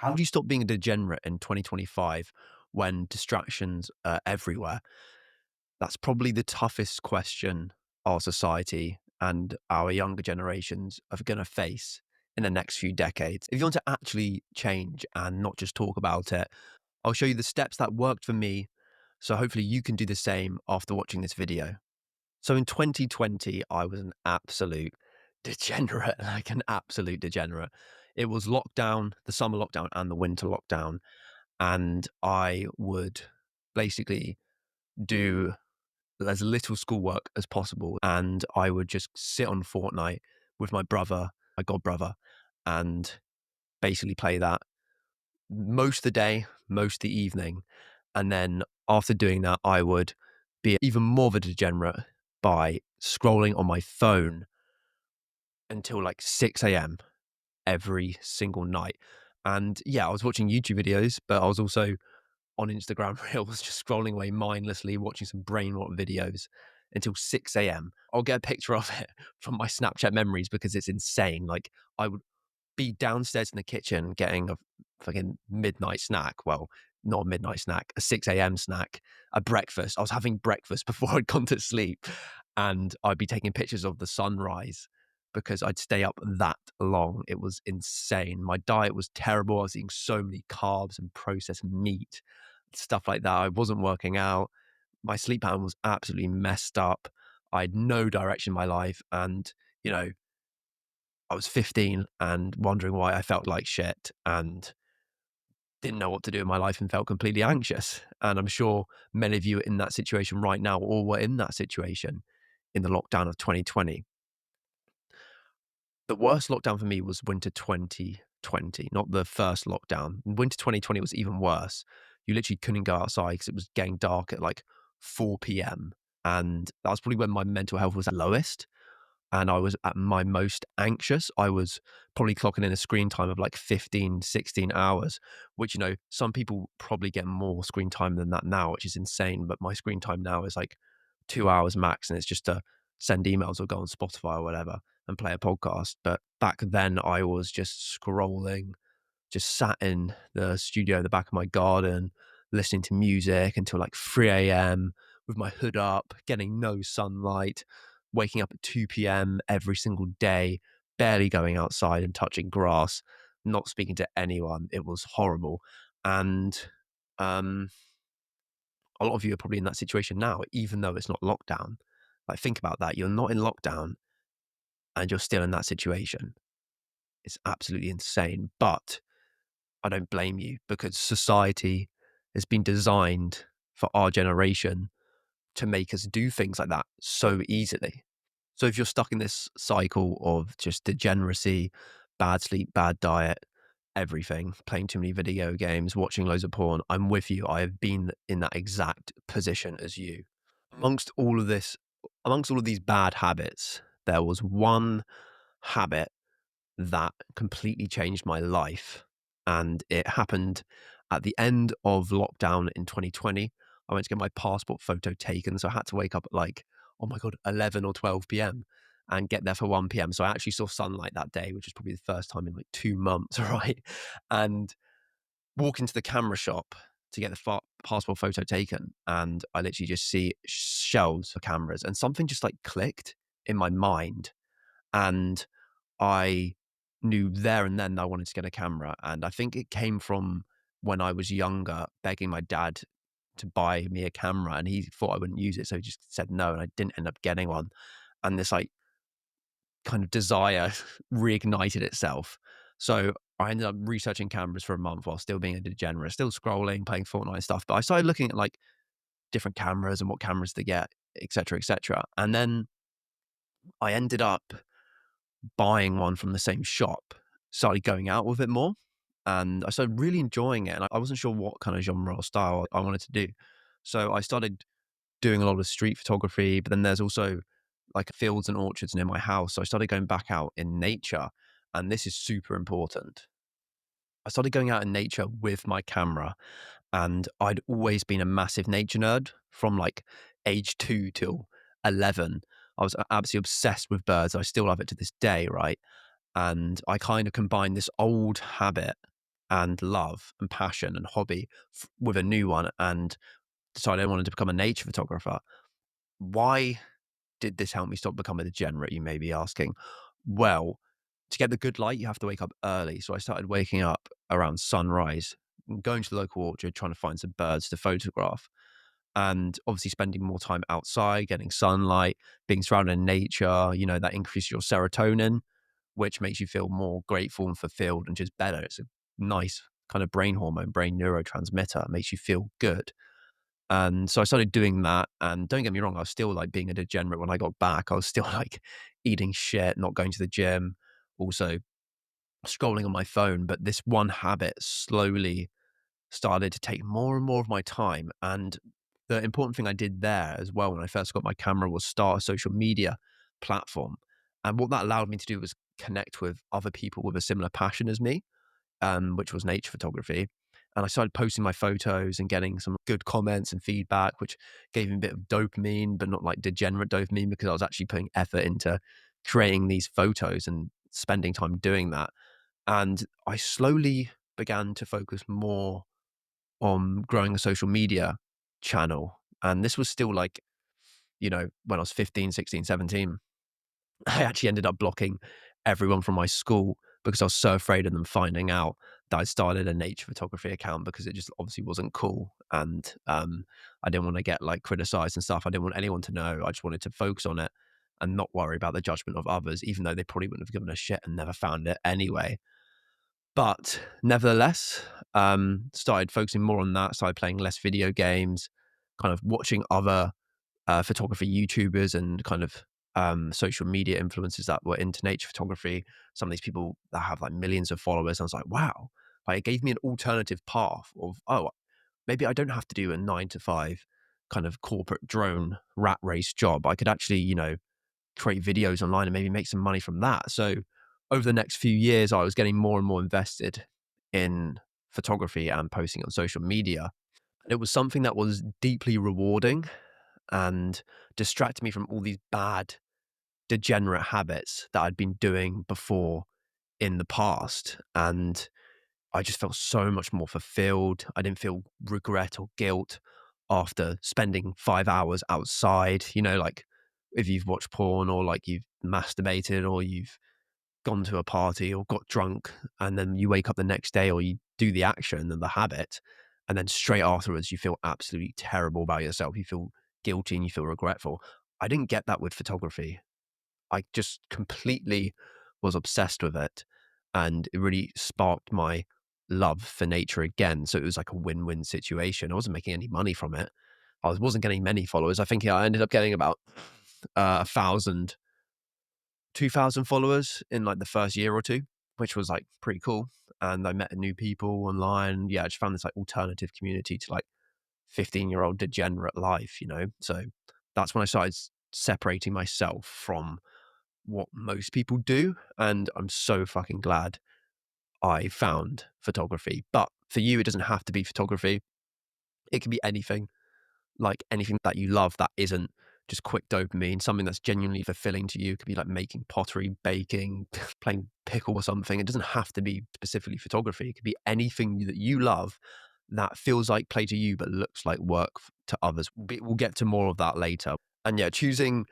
How do you stop being a degenerate in 2025 when distractions are everywhere? That's probably the toughest question our society and our younger generations are going to face in the next few decades. If you want to actually change and not just talk about it, I'll show you the steps that worked for me. So hopefully you can do the same after watching this video. So in 2020, I was an absolute degenerate, like an absolute degenerate. It was lockdown, the summer lockdown and the winter lockdown. And I would basically do as little schoolwork as possible. And I would just sit on Fortnite with my brother, my god brother, and basically play that most of the day, most of the evening. And then after doing that, I would be even more of a degenerate by scrolling on my phone until like 6 a.m. every single night. And yeah, I was watching YouTube videos, but I was also on Instagram Reels, just scrolling away mindlessly, watching some brain rot videos until 6 a.m. I'll get a picture of it from my Snapchat memories because it's insane. Like I would be downstairs in the kitchen getting a fucking midnight snack. Well, not a midnight snack, a 6 a.m. snack, a breakfast. I was having breakfast before I'd gone to sleep and I'd be taking pictures of the sunrise because I'd stay up that long. It was insane. My diet was terrible. I was eating so many carbs and processed meat, stuff like that. I wasn't working out. My sleep pattern was absolutely messed up. I had no direction in my life. And, you know, I was 15 and wondering why I felt like shit and didn't know what to do in my life and felt completely anxious. And I'm sure many of you are in that situation right now or were in that situation in the lockdown of 2020. The worst lockdown for me was winter 2020, not the first lockdown. Winter 2020 was even worse. You literally couldn't go outside because it was getting dark at like 4 p.m. And that was probably when my mental health was at lowest and I was at my most anxious. I was probably clocking in a screen time of like 15, 16 hours, which, you know, some people probably get more screen time than that now, which is insane. But my screen time now is like 2 hours max, and it's just to send emails or go on Spotify or whatever and play a podcast. But back then, I was just scrolling, just sat in the studio in the back of my garden, listening to music until like 3 a.m. with my hood up, getting no sunlight, waking up at 2 p.m. every single day, barely going outside and touching grass, not speaking to anyone. It was horrible. And um, a lot of you are probably in that situation now, even though it's not lockdown. Like, think about that. You're not in lockdown and you're still in that situation. It's absolutely insane. But I don't blame you because society has been designed for our generation to make us do things like that so easily. So if you're stuck in this cycle of just degeneracy, bad sleep, bad diet, everything, playing too many video games, watching loads of porn, I'm with you. I have been in that exact position as you. Amongst all of this, amongst all of these bad habits, there was one habit that completely changed my life. And it happened at the end of lockdown in 2020. I went to get my passport photo taken. So I had to wake up at like, oh my God, 11 or 12 p.m. and get there for 1 p.m. So I actually saw sunlight that day, which was probably the first time in like 2 months, right? And walk into the camera shop to get the passport photo taken. And I literally just see shelves for cameras and something just like clicked in my mind. And I knew there and then that I wanted to get a camera. And I think it came from when I was younger, begging my dad to buy me a camera and he thought I wouldn't use it. So he just said no. And I didn't end up getting one. And this like kind of desire reignited itself. So I ended up researching cameras for a month while still being a degenerate, still scrolling, playing Fortnite and stuff. But I started looking at like different cameras and what cameras to get, et cetera, et cetera. And then I ended up buying one from the same shop, started going out with it more, and I started really enjoying it. And I wasn't sure what kind of genre or style I wanted to do. So I started doing a lot of street photography, but then there's also like fields and orchards near my house. So I started going back out in nature, and this is super important. I started going out in nature with my camera, and I'd always been a massive nature nerd from like age 2 till 11. I was absolutely obsessed with birds. I still love it to this day, right? And I kind of combined this old habit and love and passion and hobby with a new one and decided I wanted to become a nature photographer. Why did this help me stop becoming a degenerate, you may be asking? Well, to get the good light, you have to wake up early. So I started waking up around sunrise, going to the local orchard, trying to find some birds to photograph. And obviously spending more time outside, getting sunlight, being surrounded in nature, that increases your serotonin, which makes you feel more grateful and fulfilled and just better. It's a nice kind of brain hormone, brain neurotransmitter. It makes you feel good. And so I started doing that. And don't get me wrong, I was still like being a degenerate when I got back. I was still like eating shit, not going to the gym, also scrolling on my phone. But this one habit slowly started to take more and more of my time. And the important thing I did there as well when I first got my camera was start a social media platform. And what that allowed me to do was connect with other people with a similar passion as me, which was nature photography. And I started posting my photos and getting some good comments and feedback, which gave me a bit of dopamine, but not like degenerate dopamine, because I was actually putting effort into creating these photos and spending time doing that. And I slowly began to focus more on growing a social media channel. And this was still like, when I was 15, 16, 17. I actually ended up blocking everyone from my school because I was so afraid of them finding out that I started a nature photography account, because it just obviously wasn't cool. And I didn't want to get like criticized and stuff. I didn't want anyone to know. I just wanted to focus on it and not worry about the judgment of others, even though they probably wouldn't have given a shit and never found it anyway. But nevertheless, started focusing more on that, started playing less video games, kind of watching other photography YouTubers and kind of social media influencers that were into nature photography. Some of these people that have like millions of followers. I was like, wow, like it gave me an alternative path of, oh, maybe I don't have to do a 9 to 5 kind of corporate drone rat race job. I could actually, create videos online and maybe make some money from that. So over the next few years, I was getting more and more invested in photography and posting on social media. It was something that was deeply rewarding and distracted me from all these bad, degenerate habits that I'd been doing before in the past. And I just felt so much more fulfilled. I didn't feel regret or guilt after spending 5 hours outside. Like if you've watched porn or like you've masturbated or you've gone to a party or got drunk and then you wake up the next day or you do the action and the habit, and then straight afterwards you feel absolutely terrible about yourself. You feel guilty and you feel regretful. I didn't get that with photography. I just completely was obsessed with it, and it really sparked my love for nature again. So it was like a win-win situation. I wasn't making any money from it. I wasn't getting many followers. I think I ended up getting about 1,000, 2,000 followers in like the first year or two, which was like pretty cool. And I met new people online. Yeah, I just found this like alternative community to like 15-year-old degenerate life. So that's when I started separating myself from what most people do. And I'm so fucking glad I found photography. But for you, it doesn't have to be photography. It can be anything, like anything that you love that isn't just quick dopamine, something that's genuinely fulfilling to you. It could be like making pottery, baking, playing pickle or something. It doesn't have to be specifically photography. It could be anything that you love that feels like play to you, but looks like work to others. We'll get to more of that later. And yeah, choosing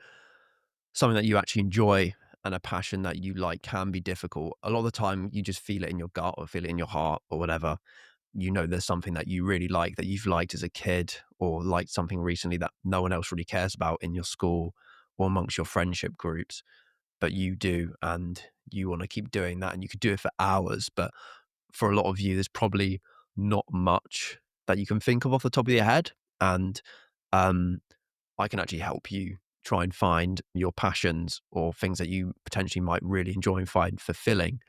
something that you actually enjoy and a passion that you like can be difficult. A lot of the time, you just feel it in your gut or feel it in your heart or whatever. There's something that you really like, that you've liked as a kid, or liked something recently that no one else really cares about in your school or amongst your friendship groups, but you do, and you want to keep doing that, and you could do it for hours. But for a lot of you, there's probably not much that you can think of off the top of your head. And um, I can actually help you try and find your passions or things that you potentially might really enjoy and find fulfilling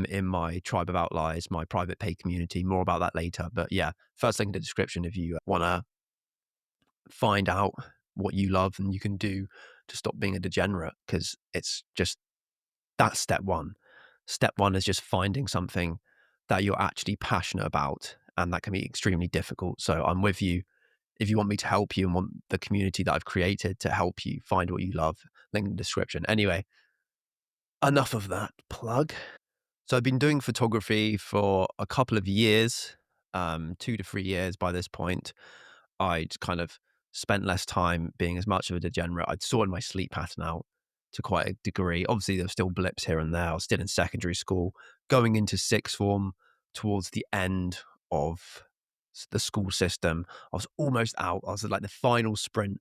in my Tribe of Outliers, my private paid community. More about that later. But yeah, first link in the description if you want to find out what you love and you can do to stop being a degenerate, because it's just, that's step one. Step one is just finding something that you're actually passionate about. And that can be extremely difficult. So I'm with you. If you want me to help you and want the community that I've created to help you find what you love, link in the description. Anyway, enough of that plug. So I've been doing photography for a couple of years, 2 to 3 years by this point. I'd kind of spent less time being as much of a degenerate. I'd sorted my sleep pattern out to quite a degree. Obviously, there were still blips here and there. I was still in secondary school, going into sixth form towards the end of the school system. I was almost out. I was at like the final sprint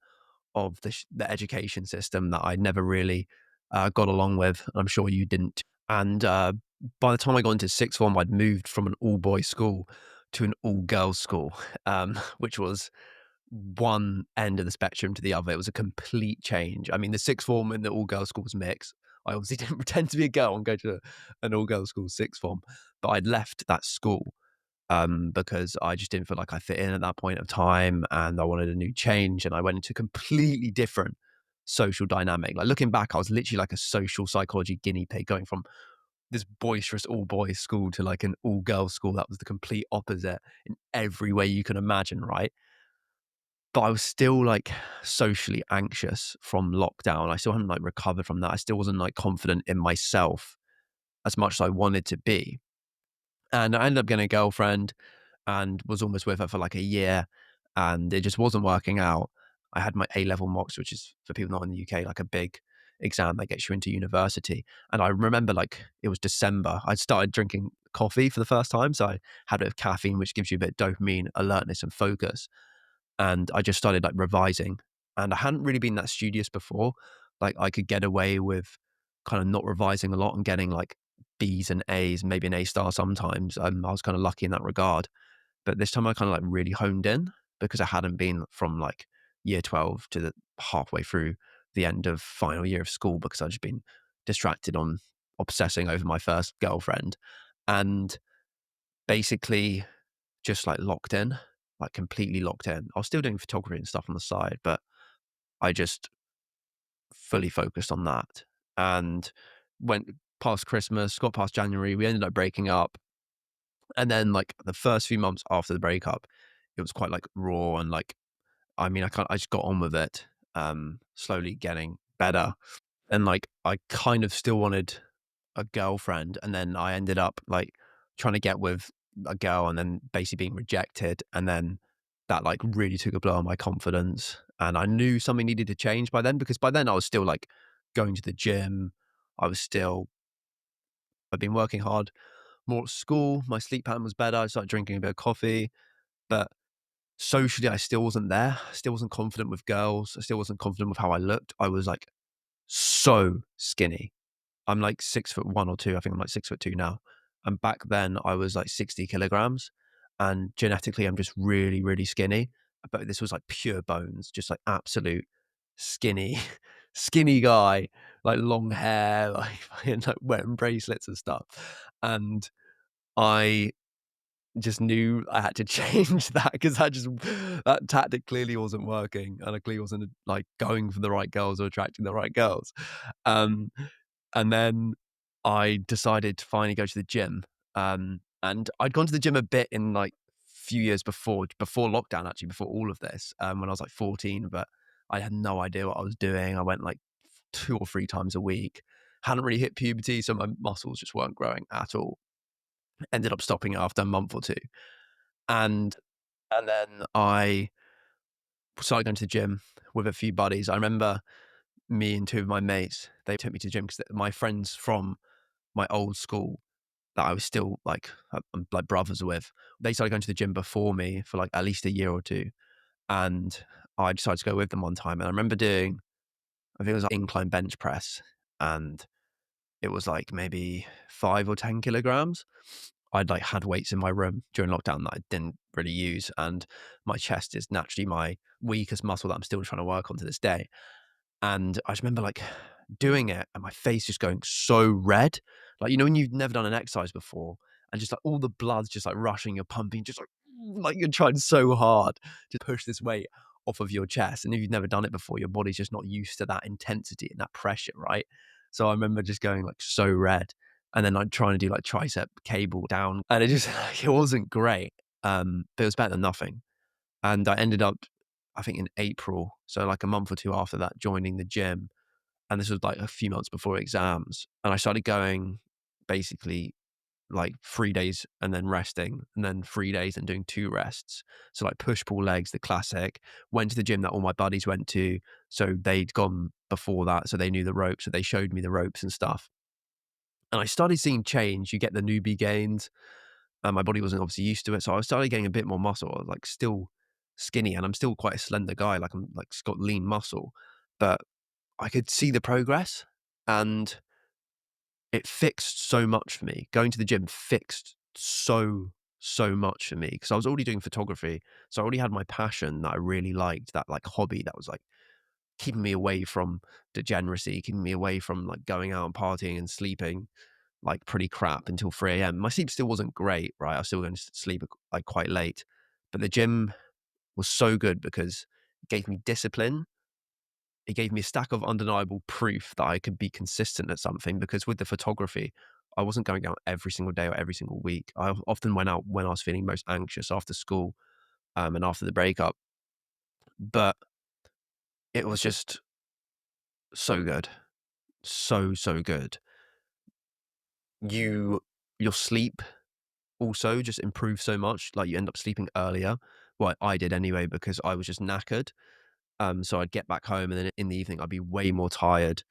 of the education system that I never really got along with. I'm sure you didn't. And by the time I got into sixth form, I'd moved from an all boys school to an all girls school, which was one end of the spectrum to the other. It was a complete change. I mean, the sixth form and the all girls school was mixed. I obviously didn't pretend to be a girl and go to an all girls school sixth form, but I'd left that school because I just didn't feel like I fit in at that point of time, and I wanted a new change, and I went into a completely different social dynamic. Like looking back, I was literally like a social psychology guinea pig, going from this boisterous all boys school to like an all girls school that was the complete opposite in every way you can imagine, right? But I was still like socially anxious from lockdown. I still hadn't like recovered from that. I still wasn't like confident in myself as much as I wanted to be. And I ended up getting a girlfriend and was almost with her for like a year, and it just wasn't working out. I had my A level mocks, which is for people not in the UK, like a big exam that gets you into university. And I remember like it was December. I'd started drinking coffee for the first time. So I had a bit of caffeine, which gives you a bit of dopamine, alertness, and focus. And I just started like revising. And I hadn't really been that studious before. Like I could get away with kind of not revising a lot and getting like B's and A's, maybe an A star sometimes. I was kind of lucky in that regard. But this time I kind of like really honed in because I hadn't been from like year 12 to the halfway through the end of final year of school because I'd just been distracted on obsessing over my first girlfriend and basically just like locked in, like completely locked in. I was still doing photography and stuff on the side, but I just fully focused on that and went past Christmas, got past January. We ended up breaking up. And then like the first few months after the breakup, it was quite like raw and like I mean, I just got on with it, slowly getting better. And like, I kind of still wanted a girlfriend. And then I ended up like trying to get with a girl and then basically being rejected. And then that like really took a blow on my confidence. And I knew something needed to change by then because by then I was still like going to the gym. I was still, I've been working hard more at school. My sleep pattern was better. I started drinking a bit of coffee. But socially, I still wasn't there. I still wasn't confident with girls. I still wasn't confident with how I looked. I was like so skinny. I'm like 6'1" or two. I think I'm like 6'2" now. And back then I was like 60 kilograms. And genetically, I'm just really, really skinny. But this was like pure bones, just like absolute skinny, skinny guy, like long hair, like, like wearing bracelets and stuff. And I just knew I had to change that because that tactic clearly wasn't working, and I clearly wasn't like going for the right girls or attracting the right girls. Um, and then I decided to finally go to the gym. And I'd gone to the gym a bit in like few years before lockdown, actually, before all of this, when I was like 14, but I had no idea what I was doing. I went like 2 or 3 times a week. Hadn't really hit puberty, so my muscles just weren't growing at all. Ended up stopping after a month or two. And and then I started going to the gym with a few buddies. I remember me and two of my mates, they took me to the gym because my friends from my old school that I was still like, I'm like brothers with, they started going to the gym before me for like at least a year or two. And I decided to go with them one time. And I remember doing, I think it was like incline bench press. And it was like maybe 5 or 10 kilograms. I'd like had weights in my room during lockdown that I didn't really use. And my chest is naturally my weakest muscle that I'm still trying to work on to this day. And I just remember like doing it and my face just going so red. Like, you know, when you've never done an exercise before and just like all the blood's just like rushing, you're pumping, just like you're trying so hard to push this weight off of your chest. And if you've never done it before, your body's just not used to that intensity and that pressure, right? So I remember just going like so red. And then like trying to do like tricep cable down. And it just it wasn't great. But it was better than nothing. And I ended up, I think in April, so like a month or two after that, joining the gym. And this was like a few months before exams. And I started going basically like 3 days and then resting, and then 3 days and doing 2 rests. So like push pull legs, the classic. Went to the gym that all my buddies went to, so they'd gone before that, so they knew the ropes, so they showed me the ropes and stuff. And I started seeing change. You get the newbie gains, and my body wasn't obviously used to it, so I started getting a bit more muscle. I was like still skinny, and I'm still quite a slender guy. Like I'm like got lean muscle, but I could see the progress, and it fixed so much for me. Going to the gym fixed so much for me because I was already doing photography. So I already had my passion that I really liked, that like hobby that was like keeping me away from degeneracy, keeping me away from like going out and partying and sleeping like pretty crap until 3 a.m. My sleep still wasn't great, right? I was still going to sleep like quite late. But the gym was so good because it gave me discipline. It gave me a stack of undeniable proof that I could be consistent at something because with the photography, I wasn't going out every single day or every single week. I often went out when I was feeling most anxious after school and after the breakup. But it was just so good. So good. You your sleep also just improves so much. Like you end up sleeping earlier. Well, I did anyway because I was just knackered. So I'd get back home and then in the evening I'd be way more tired.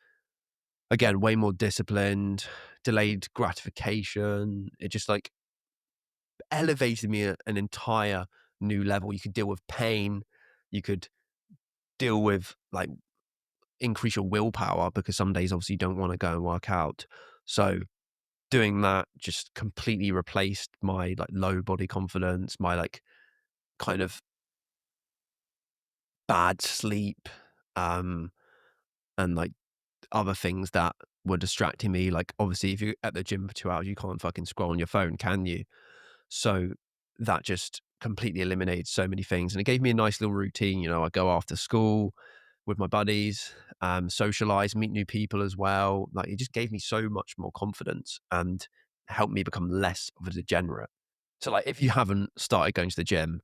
Again, way more disciplined, delayed gratification. It just like elevated me at an entire new level. You could deal with pain. You could deal with like increase your willpower because some days obviously you don't want to go and work out. So doing that just completely replaced my like low body confidence, my like kind of bad sleep, um, and like other things that were distracting me. Like obviously if you're at the gym for 2 hours, you can't fucking scroll on your phone, can you? So that just completely eliminated so many things. And it gave me a nice little routine. You know, I go after school with my buddies, socialize, meet new people as well. Like it just gave me so much more confidence and helped me become less of a degenerate. So like if you haven't started going to the gym,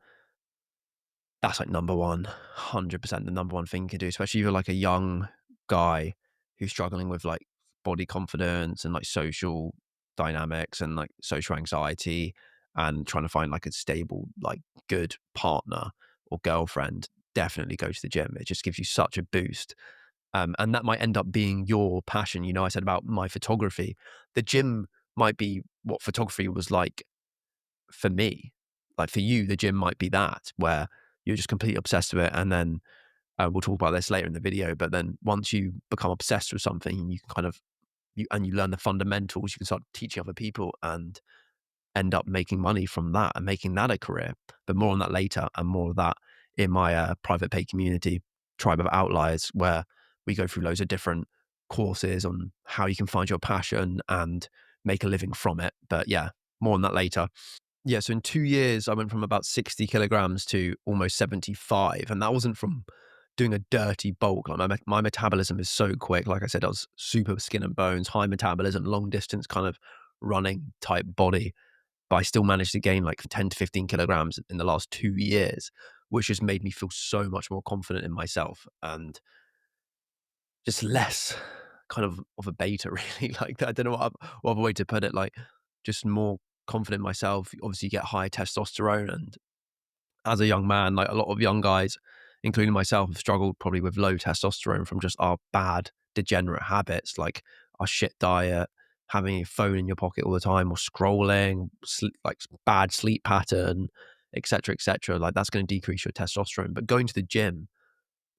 that's like number one, 100% the number one thing you can do, especially if you're like a young guy who's struggling with like body confidence and like social dynamics and like social anxiety and trying to find like a stable, like good partner or girlfriend. Definitely go to the gym. It just gives you such a boost. And that might end up being your passion. You know, I said about my photography. The gym might be what photography was like for me. Like for you, the gym might be that where you're just completely obsessed with it. And then we'll talk about this later in the video. But then once you become obsessed with something, you can kind of you learn the fundamentals. You can start teaching other people and end up making money from that and making that a career. But more on that later, and more of that in my private paid community, Tribe of Outliers, where we go through loads of different courses on how you can find your passion and make a living from it. But yeah, more on that later. Yeah, so in 2 years, I went from about 60 kilograms to almost 75, and that wasn't from doing a dirty bulk. Like, my metabolism is so quick. Like I said, I was super skin and bones, high metabolism, long distance kind of running type body, but I still managed to gain, like, 10 to 15 kilograms in the last 2 years, which has made me feel so much more confident in myself and just less kind of a beta, really. Like, I don't know what other way to put it, like, just more confident in myself. Obviously, you get high testosterone, and as a young man, like a lot of young guys, including myself, have struggled probably with low testosterone from just our bad degenerate habits, like our shit diet, having a phone in your pocket all the time, or scrolling, like bad sleep pattern, etc., etc. Like that's going to decrease your testosterone. But going to the gym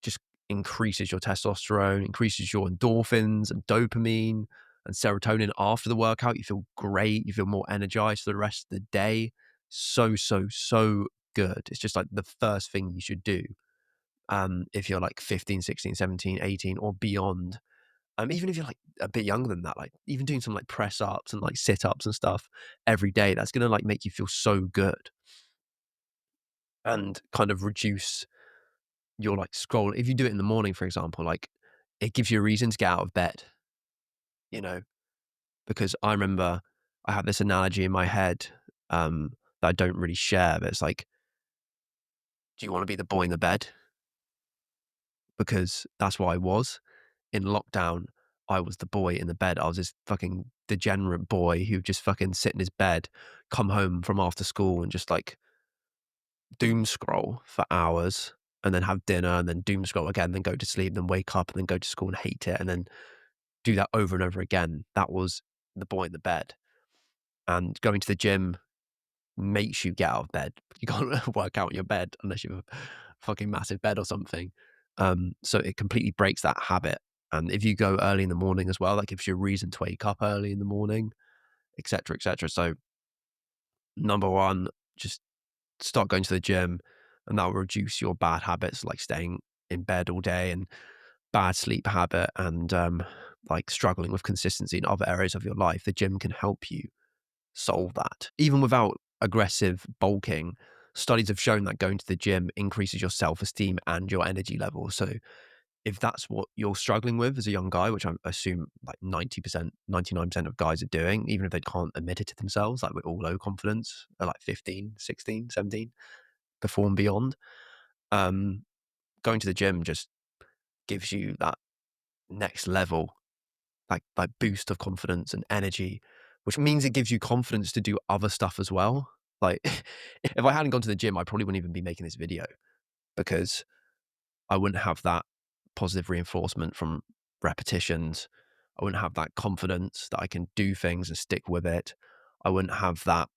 just increases your testosterone, increases your endorphins and dopamine and serotonin after the workout. You feel great. You feel more energized for the rest of the day. So good. It's just like the first thing you should do if you're like 15, 16, 17, 18 or beyond. Even if you're like a bit younger than that, like even doing some like press ups and like sit ups and stuff every day, that's going to like make you feel so good and kind of reduce your like scroll. If you do it in the morning, for example, like it gives you a reason to get out of bed, you know, because I remember I have this analogy in my head that I don't really share, but it's like, do you want to be the boy in the bed? Because that's what I was in lockdown. I was the boy in the bed. I was this fucking degenerate boy who just fucking sit in his bed, come home from after school and just like doom scroll for hours and then have dinner and then doom scroll again, then go to sleep, then wake up and then go to school and hate it and then do that over and over again. That was the boy in the bed. And going to the gym makes you get out of bed. You can't work out in your bed unless you have a fucking massive bed or something. So it completely breaks that habit. And if you go early in the morning as well, that gives you a reason to wake up early in the morning, etc., etc. So number one, just start going to the gym, and that will reduce your bad habits like staying in bed all day and bad sleep habit and like struggling with consistency in other areas of your life. The gym can help you solve that. Even without aggressive bulking, studies have shown that going to the gym increases your self-esteem and your energy level. So if that's what you're struggling with as a young guy, which I assume like 90%, 99% of guys are doing, even if they can't admit it to themselves, like we're all low confidence at like 15, 16, 17, before and beyond. Um, Going to the gym just gives you that next level, like boost of confidence and energy, which means it gives you confidence to do other stuff as well. Like if I hadn't gone to the gym, I probably wouldn't even be making this video because I wouldn't have that positive reinforcement from repetitions. I wouldn't have that confidence that I can do things and stick with it. I wouldn't have that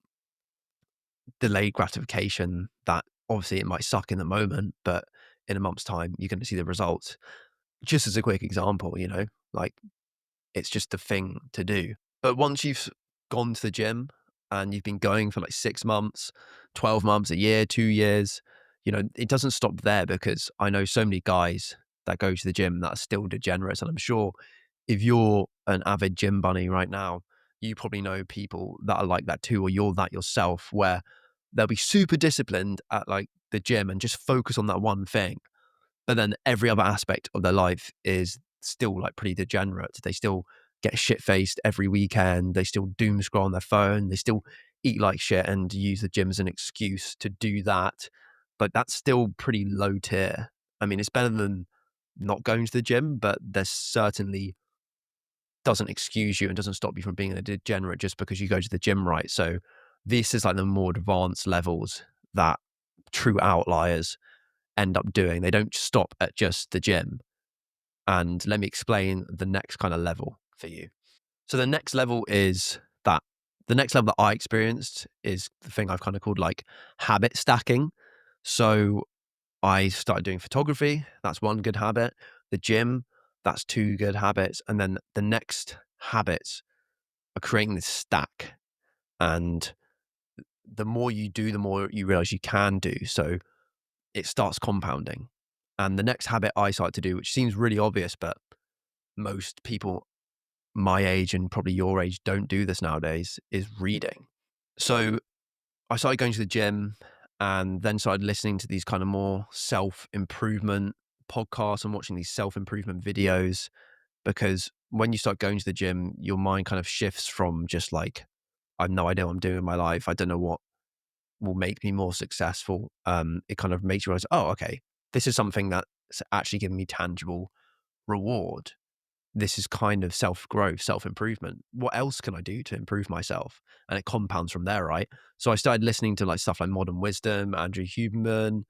delayed gratification that obviously it might suck in the moment, but in a month's time, you're going to see the results. Just as a quick example, like it's just a thing to do. But once you've gone to the gym and you've been going for like 6 months, 12 months, a year, 2 years, it doesn't stop there because I know so many guys that go to the gym that are still degenerates. And I'm sure if you're an avid gym bunny right now, you probably know people that are like that too, or you're that yourself, where they'll be super disciplined at like the gym and just focus on that one thing. But then every other aspect of their life is still like pretty degenerate. They still get shit faced every weekend. They still doom scroll on their phone. They still eat like shit and use the gym as an excuse to do that. But that's still pretty low tier. I mean, it's better than not going to the gym, but there's certainly doesn't excuse you and doesn't stop you from being a degenerate just because you go to the gym, right? So this is like the more advanced levels that true outliers end up doing. They don't stop at just the gym. And let me explain the next kind of level for you. So the next level that I experienced is the thing I've kind of called like habit stacking. So I started doing photography. That's one good habit. The gym, that's two good habits. And then the next habits are creating this stack. And the more you do, the more you realize you can do. So it starts compounding. And the next habit I started to do, which seems really obvious, but most people my age and probably your age don't do this nowadays, is reading. So I started going to the gym and then started listening to these kind of more self-improvement podcasts and watching these self-improvement videos, because when you start going to the gym, your mind kind of shifts from just like, I have no idea what I'm doing in my life. I don't know what will make me more successful. It kind of makes you realize, oh, okay, this is something that's actually giving me tangible reward. This is kind of self-growth, self-improvement. What else can I do to improve myself? And it compounds from there, right? So I started listening to like stuff like Modern Wisdom, Andrew Huberman,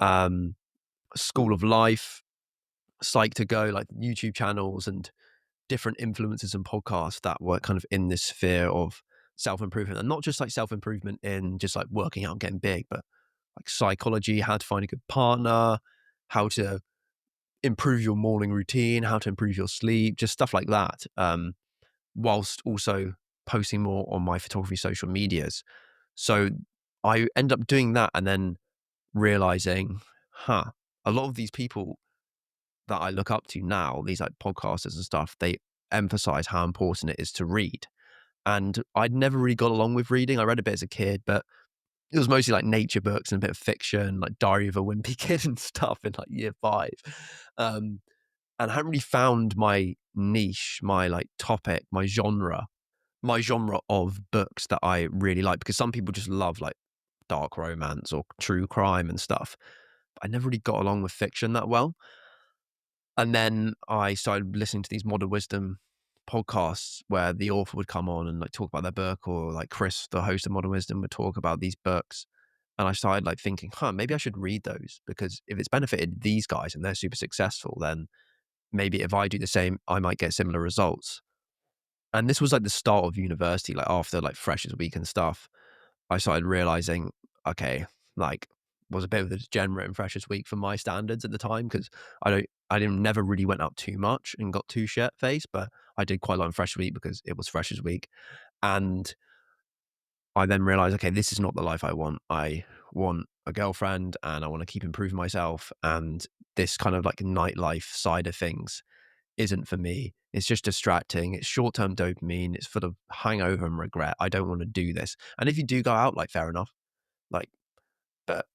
um, School of Life, Psych to Go, like YouTube channels and different influencers and podcasts that were kind of in this sphere of self-improvement. And not just like self-improvement in just like working out and getting big, but like psychology, how to find a good partner, how to improve your morning routine, how to improve your sleep, just stuff like that. Whilst also posting more on my photography social medias. So I end up doing that and then realizing, a lot of these people that I look up to now, these like podcasters and stuff, they emphasize how important it is to read. And I'd never really got along with reading. I read a bit as a kid, but it was mostly like nature books and a bit of fiction, like Diary of a Wimpy Kid and stuff in like year 5. And I haven't really found my niche, my like topic, my genre of books that I really like, because some people just love like dark romance or true crime and stuff. But I never really got along with fiction that well. And then I started listening to these modern wisdom podcasts where the author would come on and like talk about their book, or like Chris, the host of Modern Wisdom, would talk about these books. And I started like thinking, maybe I should read those, because if it's benefited these guys and they're super successful, then maybe if I do the same, I might get similar results. And this was like the start of university, like after like Freshers Week and stuff. I started realizing, okay, like, was a bit of a degenerate in Freshers Week for my standards at the time, because I didn't never really went out too much and got too shit faced, but I did quite a lot in Freshers Week because it was Freshers Week. And I then realized, okay, this is not the life I want. I want a girlfriend and I want to keep improving myself. And this kind of like nightlife side of things isn't for me. It's just distracting. It's short-term dopamine. It's full of hangover and regret. I don't want to do this. And if you do go out, like, fair enough. Like, but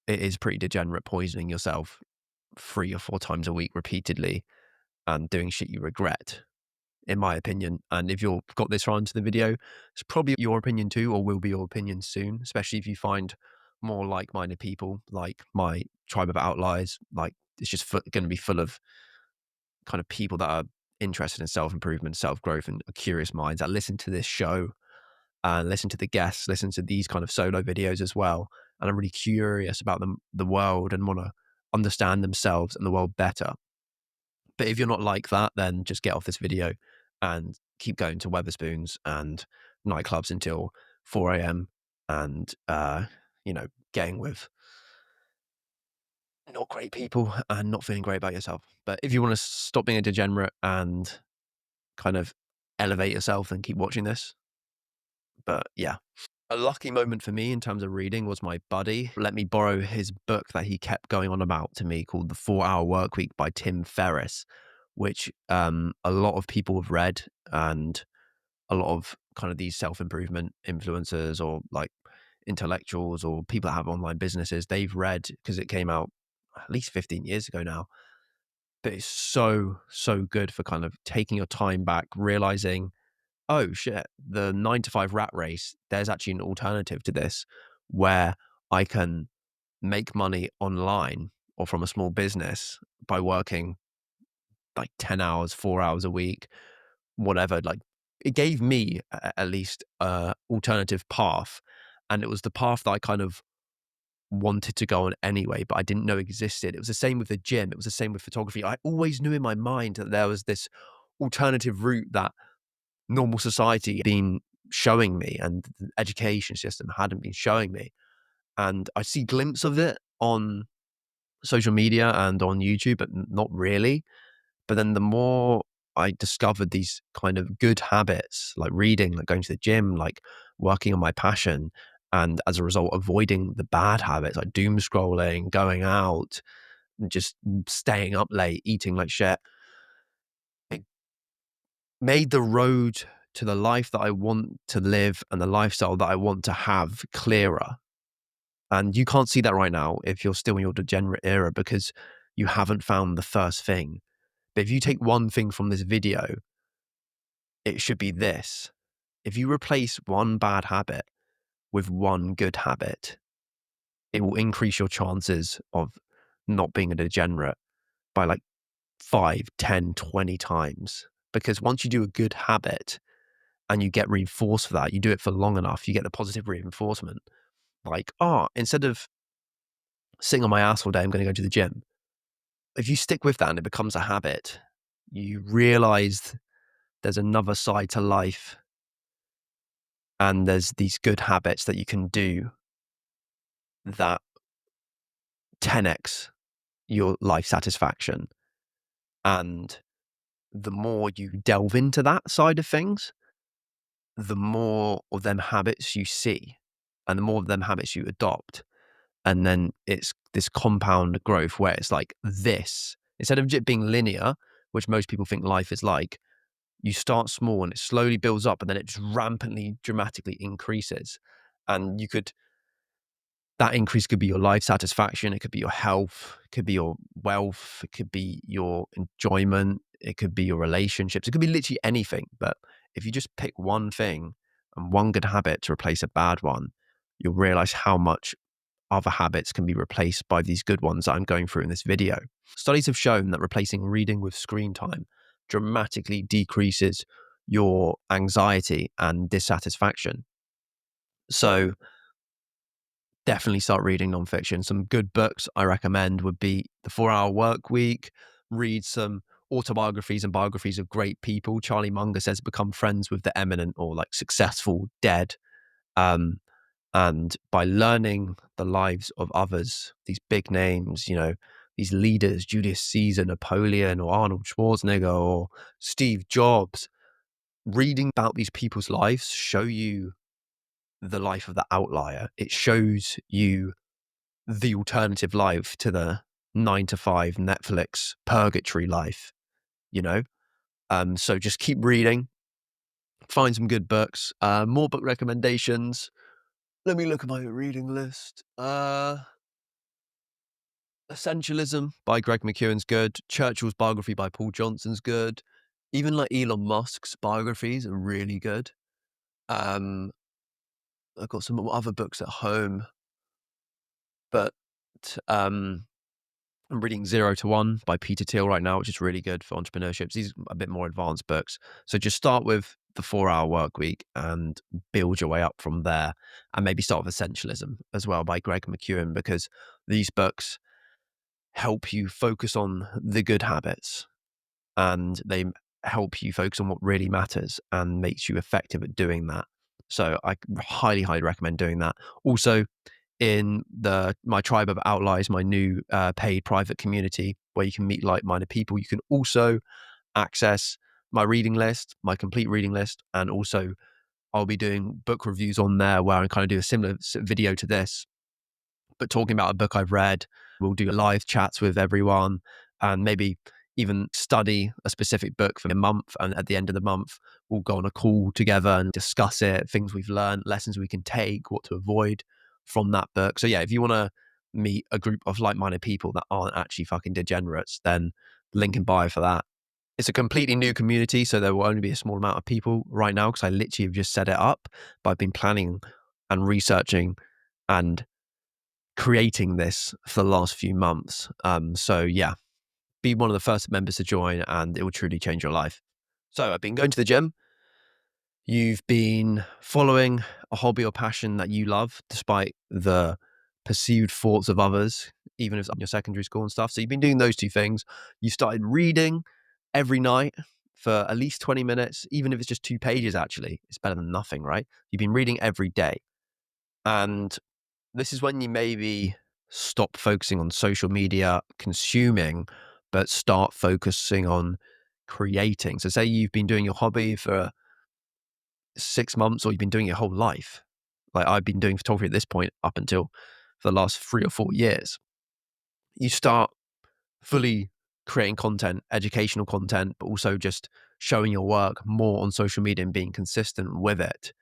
it is pretty degenerate poisoning yourself 3 or 4 times a week repeatedly and doing shit you regret, in my opinion. And if you've got this far into the video, it's probably your opinion too, or will be your opinion soon, especially if you find more like-minded people like my Tribe of Outliers. Like, it's just going to be full of kind of people that are interested in self-improvement, self-growth, and curious minds that listen to this show and listen to the guests, listen to these kind of solo videos as well. And I'm really curious about the world and want to understand themselves and the world better. But if you're not like that, then just get off this video and keep going to Weatherspoons and nightclubs until 4 a.m. and, getting with not great people and not feeling great about yourself. But if you want to stop being a degenerate and kind of elevate yourself, then keep watching this. But yeah. A lucky moment for me in terms of reading was my buddy let me borrow his book that he kept going on about to me, called The 4 Hour Workweek by Tim Ferriss, which a lot of people have read, and a lot of kind of these self-improvement influencers or like intellectuals or people that have online businesses, they've read, because it came out at least 15 years ago now. But it's so, so good for kind of taking your time back, realizing, oh shit, the 9 to 5 rat race, there's actually an alternative to this where I can make money online or from a small business by working like 10 hours, 4 hours a week, whatever. Like, it gave me at least a alternative path. And it was the path that I kind of wanted to go on anyway, but I didn't know existed. It was the same with the gym. It was the same with photography. I always knew in my mind that there was this alternative route that normal society had been showing me and the education system hadn't been showing me. And I see glimpses of it on social media and on YouTube, but not really. But then the more I discovered these kind of good habits, like reading, like going to the gym, like working on my passion, and as a result, avoiding the bad habits like doom scrolling, going out, and just staying up late, eating like shit, it made the road to the life that I want to live and the lifestyle that I want to have clearer. And you can't see that right now if you're still in your degenerate era, because you haven't found the first thing. But if you take one thing from this video, it should be this. If you replace one bad habit with one good habit, it will increase your chances of not being a degenerate by like 5, 10, 20 times. Because once you do a good habit and you get reinforced for that, you do it for long enough, you get the positive reinforcement. Like, instead of sitting on my ass all day, I'm going to go to the gym. If you stick with that and it becomes a habit, you realize there's another side to life, and there's these good habits that you can do that 10x your life satisfaction. And the more you delve into that side of things, the more of them habits you see and the more of them habits you adopt. And then it's this compound growth where it's like this, instead of just being linear, which most people think life is like, you start small and it slowly builds up and then it just rampantly, dramatically increases. And that increase could be your life satisfaction, it could be your health, it could be your wealth, it could be your enjoyment, it could be your relationships, it could be literally anything. But if you just pick one thing and one good habit to replace a bad one, you'll realize how much other habits can be replaced by these good ones that I'm going through in this video. Studies have shown that replacing reading with screen time dramatically decreases your anxiety and dissatisfaction. So definitely start reading nonfiction. Some good books I recommend would be The 4 Hour Work Week. Read some autobiographies and biographies of great people. Charlie Munger says become friends with the eminent or like successful dead. Um, and by learning the lives of others, these big names, these leaders, Julius Caesar, Napoleon, or Arnold Schwarzenegger, or Steve Jobs, reading about these people's lives show you the life of the outlier. It shows you the alternative life to the 9 to 5 Netflix purgatory life, you know? So just keep reading, find some good books, more book recommendations. Let me look at my reading list. Essentialism by Greg McKeown's good. Churchill's biography by Paul Johnson's good. Even like Elon Musk's biographies are really good. I've got some other books at home, but I'm reading 0 to 1 by Peter Thiel right now, which is really good for entrepreneurship. These are a bit more advanced books. So just start with the 4 Hour Work Week and build your way up from there. And maybe start with Essentialism as well by Greg McKeown, because these books help you focus on the good habits and they help you focus on what really matters and makes you effective at doing that. So I highly, highly recommend doing that. Also, in my Tribe of Outliers, my new paid private community where you can meet like-minded people, you can also access my reading list, my complete reading list, and also I'll be doing book reviews on there where I kind of do a similar video to this, but talking about a book I've read. We'll do live chats with everyone and maybe even study a specific book for a month. And at the end of the month, we'll go on a call together and discuss it, things we've learned, lessons we can take, what to avoid from that book. So yeah, if you want to meet a group of like-minded people that aren't actually fucking degenerates, then link in bio for that. It's a completely new community, so there will only be a small amount of people right now because I literally have just set it up, but I've been planning and researching and creating this for the last few months. So yeah, be one of the first members to join and it will truly change your life. So I've been going to the gym. You've been following a hobby or passion that you love despite the perceived thoughts of others, even if it's in your secondary school and stuff. So you've been doing those two things. You started reading every night for at least 20 minutes, even if it's just 2 pages, actually. It's better than nothing, right? You've been reading every day. And this is when you maybe stop focusing on social media consuming, but start focusing on creating. So say you've been doing your hobby for 6 months or you've been doing it your whole life. Like I've been doing photography at this point up until for the last 3 or 4 years. You start fully creating content, educational content, but also just showing your work more on social media and being consistent with it.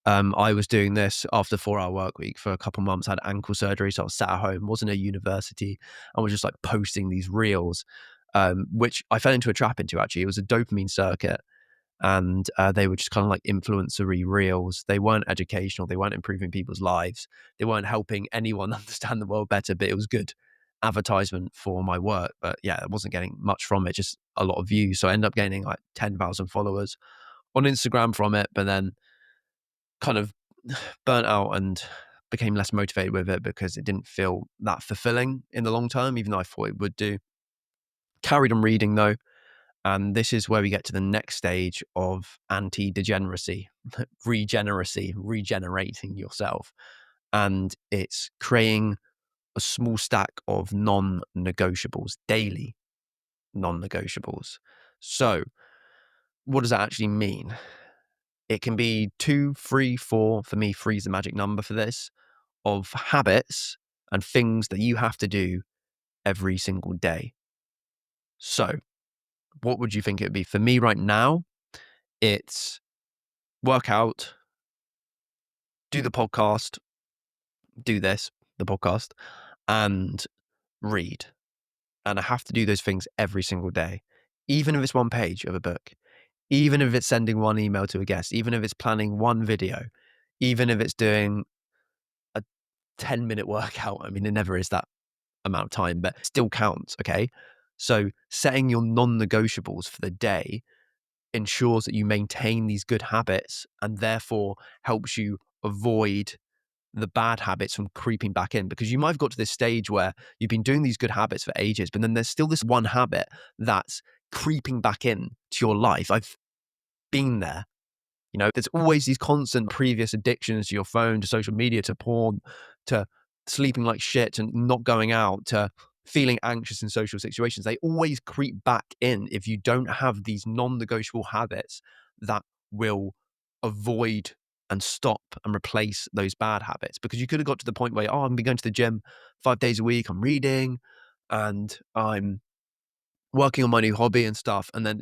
I was doing this after 4 Hour Work Week for a couple months, had ankle surgery. So I was sat at home, wasn't at university, and was just like posting these reels, which I fell into a trap into actually. It was a dopamine circuit. And they were just kind of like influencery reels. They weren't educational. They weren't improving people's lives. They weren't helping anyone understand the world better, but it was good advertisement for my work. But yeah, I wasn't getting much from it, just a lot of views. So I ended up gaining like 10,000 followers on Instagram from it, but then kind of burnt out and became less motivated with it because it didn't feel that fulfilling in the long term, even though I thought it would do. Carried on reading though. And this is where we get to the next stage of anti-degeneracy, regenerating yourself. And it's creating a small stack of non-negotiables, daily non-negotiables. So what does that actually mean? It can be 2, 3, 4. For me, 3 is the magic number for this, of habits and things that you have to do every single day. So what would you think it would be? For me right now, it's work out, do the podcast, do this, the podcast, and read. And I have to do those things every single day, even if it's 1 page of a book, even if it's sending 1 email to a guest, even if it's planning 1 video, even if it's doing a 10-minute workout. I mean, it never is that amount of time, but still counts, okay? So setting your non-negotiables for the day ensures that you maintain these good habits and therefore helps you avoid the bad habits from creeping back in, because you might have got to this stage where you've been doing these good habits for ages, but then there's still this one habit that's creeping back in to your life. I've been there. You know, there's always these constant previous addictions to your phone, to social media, to porn, to sleeping like shit and not going out, to feeling anxious in social situations. They always creep back in if you don't have these non-negotiable habits that will avoid and stop and replace those bad habits. Because you could have got to the point where, oh, I'm going to the gym 5 days a week, I'm reading and I'm working on my new hobby and stuff. And then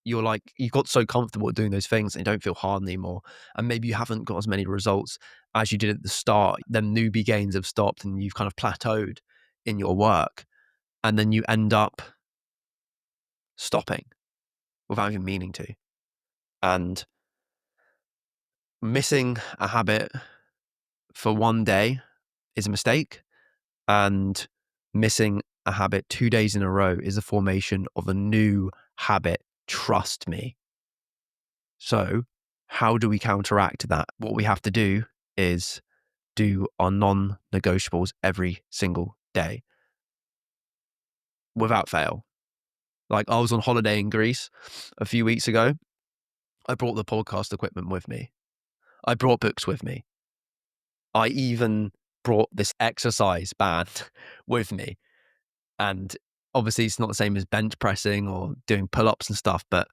you're like, you got so comfortable with doing those things and you don't feel hard anymore. And maybe you haven't got as many results as you did at the start. Then newbie gains have stopped and you've kind of plateaued in your work. And then you end up stopping without even meaning to. And missing a habit for one day is a mistake. And missing a habit 2 days in a row is the formation of a new habit. Trust me. So, how do we counteract that? What we have to do is do our non negotiables every single day without fail. Like, I was on holiday in Greece a few weeks ago. I brought the podcast equipment with me. I brought books with me. I even brought this exercise band with me. And obviously, it's not the same as bench pressing or doing pull ups and stuff, but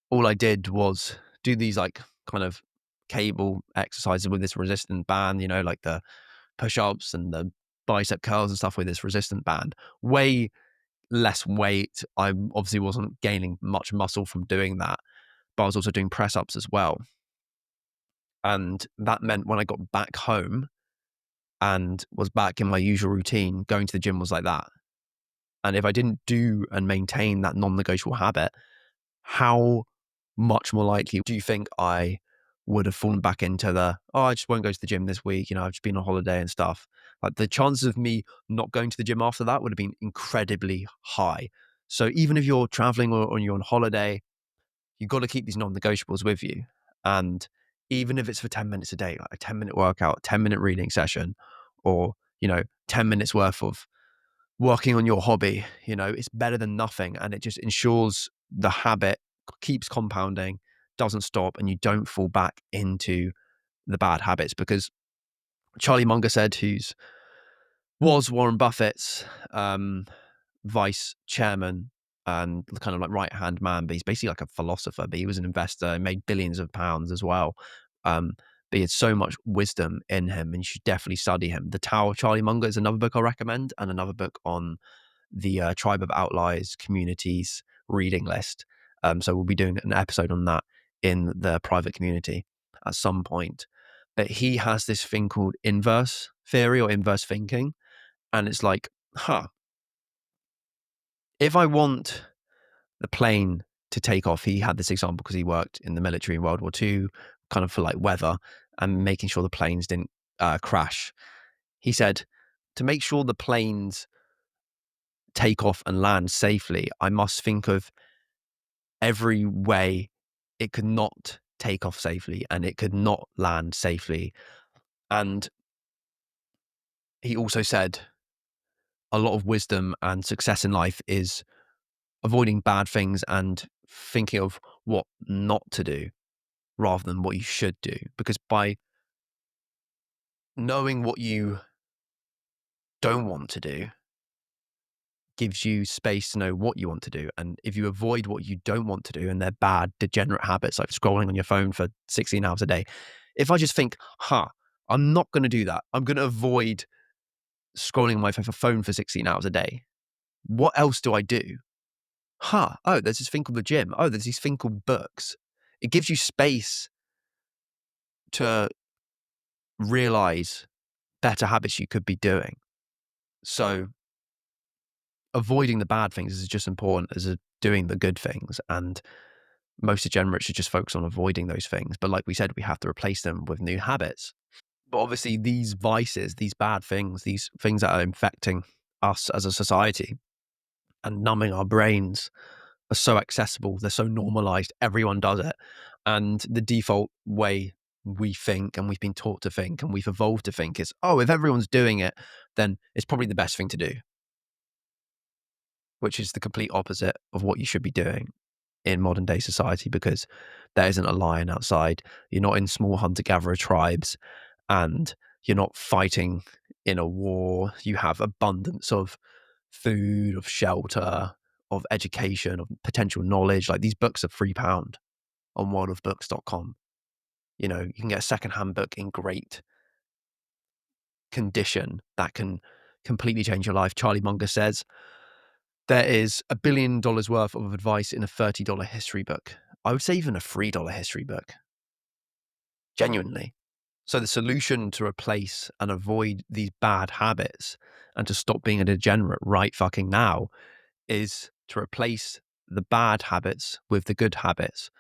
all I did was do these like kind of cable exercises with this resistant band, you know, like the push-ups and the bicep curls and stuff with this resistant band. Way less weight. I obviously wasn't gaining much muscle from doing that, but I was also doing press-ups as well. And that meant when I got back home and was back in my usual routine, going to the gym was like that. And if I didn't do and maintain that non-negotiable habit, how much more likely do you think I would have fallen back into the, oh, I just won't go to the gym this week, you know, I've just been on holiday and stuff. Like the chances of me not going to the gym after that would have been incredibly high. So even if you're traveling or you're on holiday, you've got to keep these non-negotiables with you. And even if it's for 10 minutes a day, like a 10-minute workout, 10-minute reading session, or, you know, 10 minutes worth of working on your hobby, you know, it's better than nothing. And it just ensures the habit keeps compounding, doesn't stop, and you don't fall back into the bad habits. Because Charlie Munger said, was Warren Buffett's vice chairman and kind of like right hand man, but he's basically like a philosopher, but he was an investor, made billions of pounds as well. But he had so much wisdom in him, and you should definitely study him. The Tao of Charlie Munger is another book I recommend, and another book on the Tribe of Outliers communities reading list. So we'll be doing an episode on that in the private community at some point. But he has this thing called inverse theory or inverse thinking. And it's like, if I want the plane to take off, he had this example because he worked in the military in World War II, kind of for like weather and making sure the planes didn't crash. He said, to make sure the planes take off and land safely, I must think of every way it could not take off safely and it could not land safely. And he also said a lot of wisdom and success in life is avoiding bad things and thinking of what not to do rather than what you should do. Because by knowing what you don't want to do gives you space to know what you want to do. And if you avoid what you don't want to do, and they're bad, degenerate habits like scrolling on your phone for 16 hours a day, if I just think, I'm not going to do that, I'm going to avoid scrolling on my phone for 16 hours a day, what else do I do? Oh, there's this thing called the gym. Oh, there's this thing called books. It gives you space to realize better habits you could be doing. So avoiding the bad things is just important as doing the good things. And most degenerates should just focus on avoiding those things. But like we said, we have to replace them with new habits. But obviously these vices, these bad things, these things that are infecting us as a society and numbing our brains are so accessible. They're so normalized. Everyone does it. And the default way we think and we've been taught to think and we've evolved to think is, oh, if everyone's doing it, then it's probably the best thing to do, which is the complete opposite of what you should be doing in modern day society, because there isn't a lion outside. You're not in small hunter-gatherer tribes and you're not fighting in a war. You have abundance of food, of shelter, of education, of potential knowledge. Like, these books are £3 on worldofbooks.com. You know, you can get a secondhand book in great condition that can completely change your life. Charlie Munger says there is $1 billion worth of advice in a $30 history book. I would say even a $3 history book. Genuinely. So the solution to replace and avoid these bad habits and to stop being a degenerate right fucking now is to replace the bad habits with the good habits.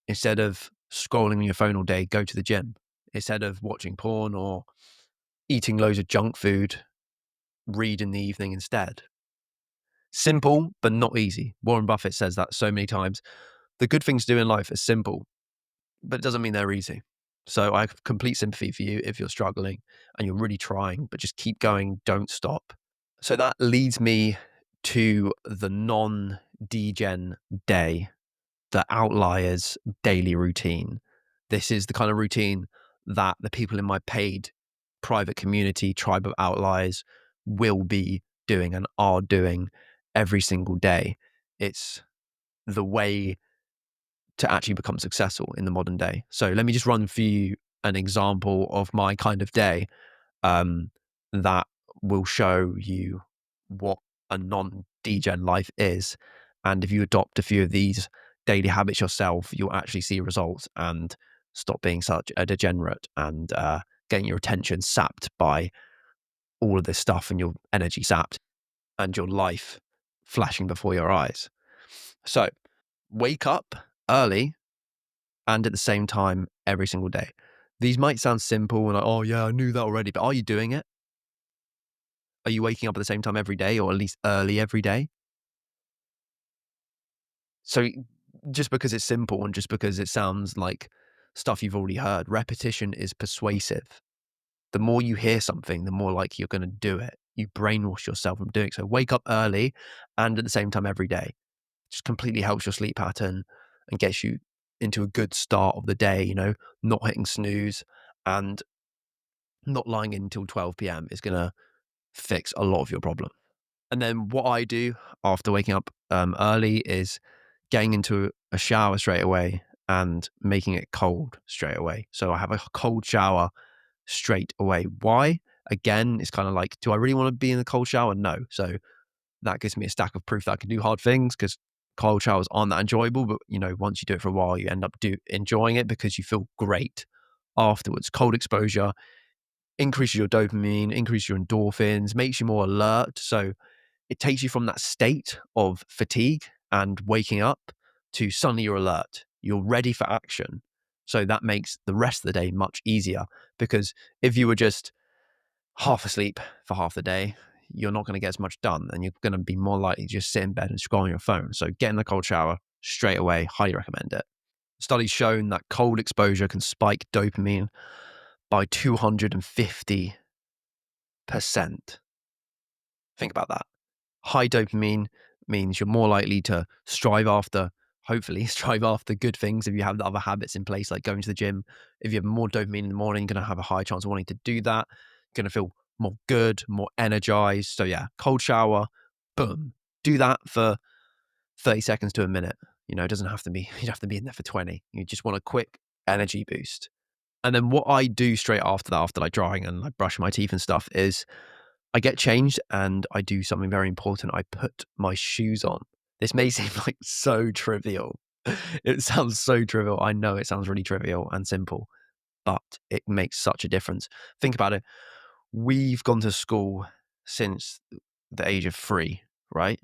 Instead of scrolling on your phone all day, go to the gym. Instead of watching porn or eating loads of junk food, read in the evening instead. Simple, but not easy. Warren Buffett says that so many times. The good things to do in life are simple, but it doesn't mean they're easy. So I have complete sympathy for you if you're struggling and you're really trying, but just keep going, don't stop. So that leads me to the non-degen day, the Outliers daily routine. This is the kind of routine that the people in my paid private community, Tribe of Outliers, will be doing and are doing every single day. It's the way to actually become successful in the modern day. So let me just run for you an example of my kind of day that will show you what a non-degen life is. And if you adopt a few of these daily habits yourself, you'll actually see results and stop being such a degenerate and getting your attention sapped by all of this stuff and your energy sapped and your life flashing before your eyes. So wake up early and at the same time every single day. These might sound simple and like, oh yeah, I knew that already, but are you doing it? Are you waking up at the same time every day, or at least early every day? So just because it's simple and just because it sounds like stuff you've already heard, repetition is persuasive. The more you hear something, the more likely you're going to do it. You brainwash yourself from doing it. So wake up early and at the same time every day. Just completely helps your sleep pattern and gets you into a good start of the day, you know, not hitting snooze and not lying in until 12 p.m. is going to fix a lot of your problem. And then what I do after waking up early is getting into a shower straight away and making it cold straight away. So I have a cold shower straight away. Why? Again, it's kind of like, do I really want to be in the cold shower? No. So that gives me a stack of proof that I can do hard things, because cold showers aren't that enjoyable. But, you know, once you do it for a while, you end up enjoying it because you feel great afterwards. Cold exposure increases your dopamine, increases your endorphins, makes you more alert. So it takes you from that state of fatigue and waking up to suddenly you're alert. You're ready for action. So that makes the rest of the day much easier, because if you were just half asleep for half the day, you're not going to get as much done and you're going to be more likely to just sit in bed and scroll on your phone. So get in the cold shower straight away. Highly recommend it. Studies shown that cold exposure can spike dopamine by 250%. Think about that. High dopamine means you're more likely to hopefully strive after good things if you have the other habits in place, like going to the gym. If you have more dopamine in the morning, you're going to have a high chance of wanting to do that. You're going to feel more good, more energized. So yeah, cold shower, boom. Do that for 30 seconds to a minute. You know, it doesn't have to be, you don't have to be in there for 20. You just want a quick energy boost. And then what I do straight after that, after like drying and like brushing my teeth and stuff, is I get changed and I do something very important. I put my shoes on. This may seem like so trivial. It sounds so trivial. I know it sounds really trivial and simple, but it makes such a difference. Think about it. We've gone to school since the age of 3, right?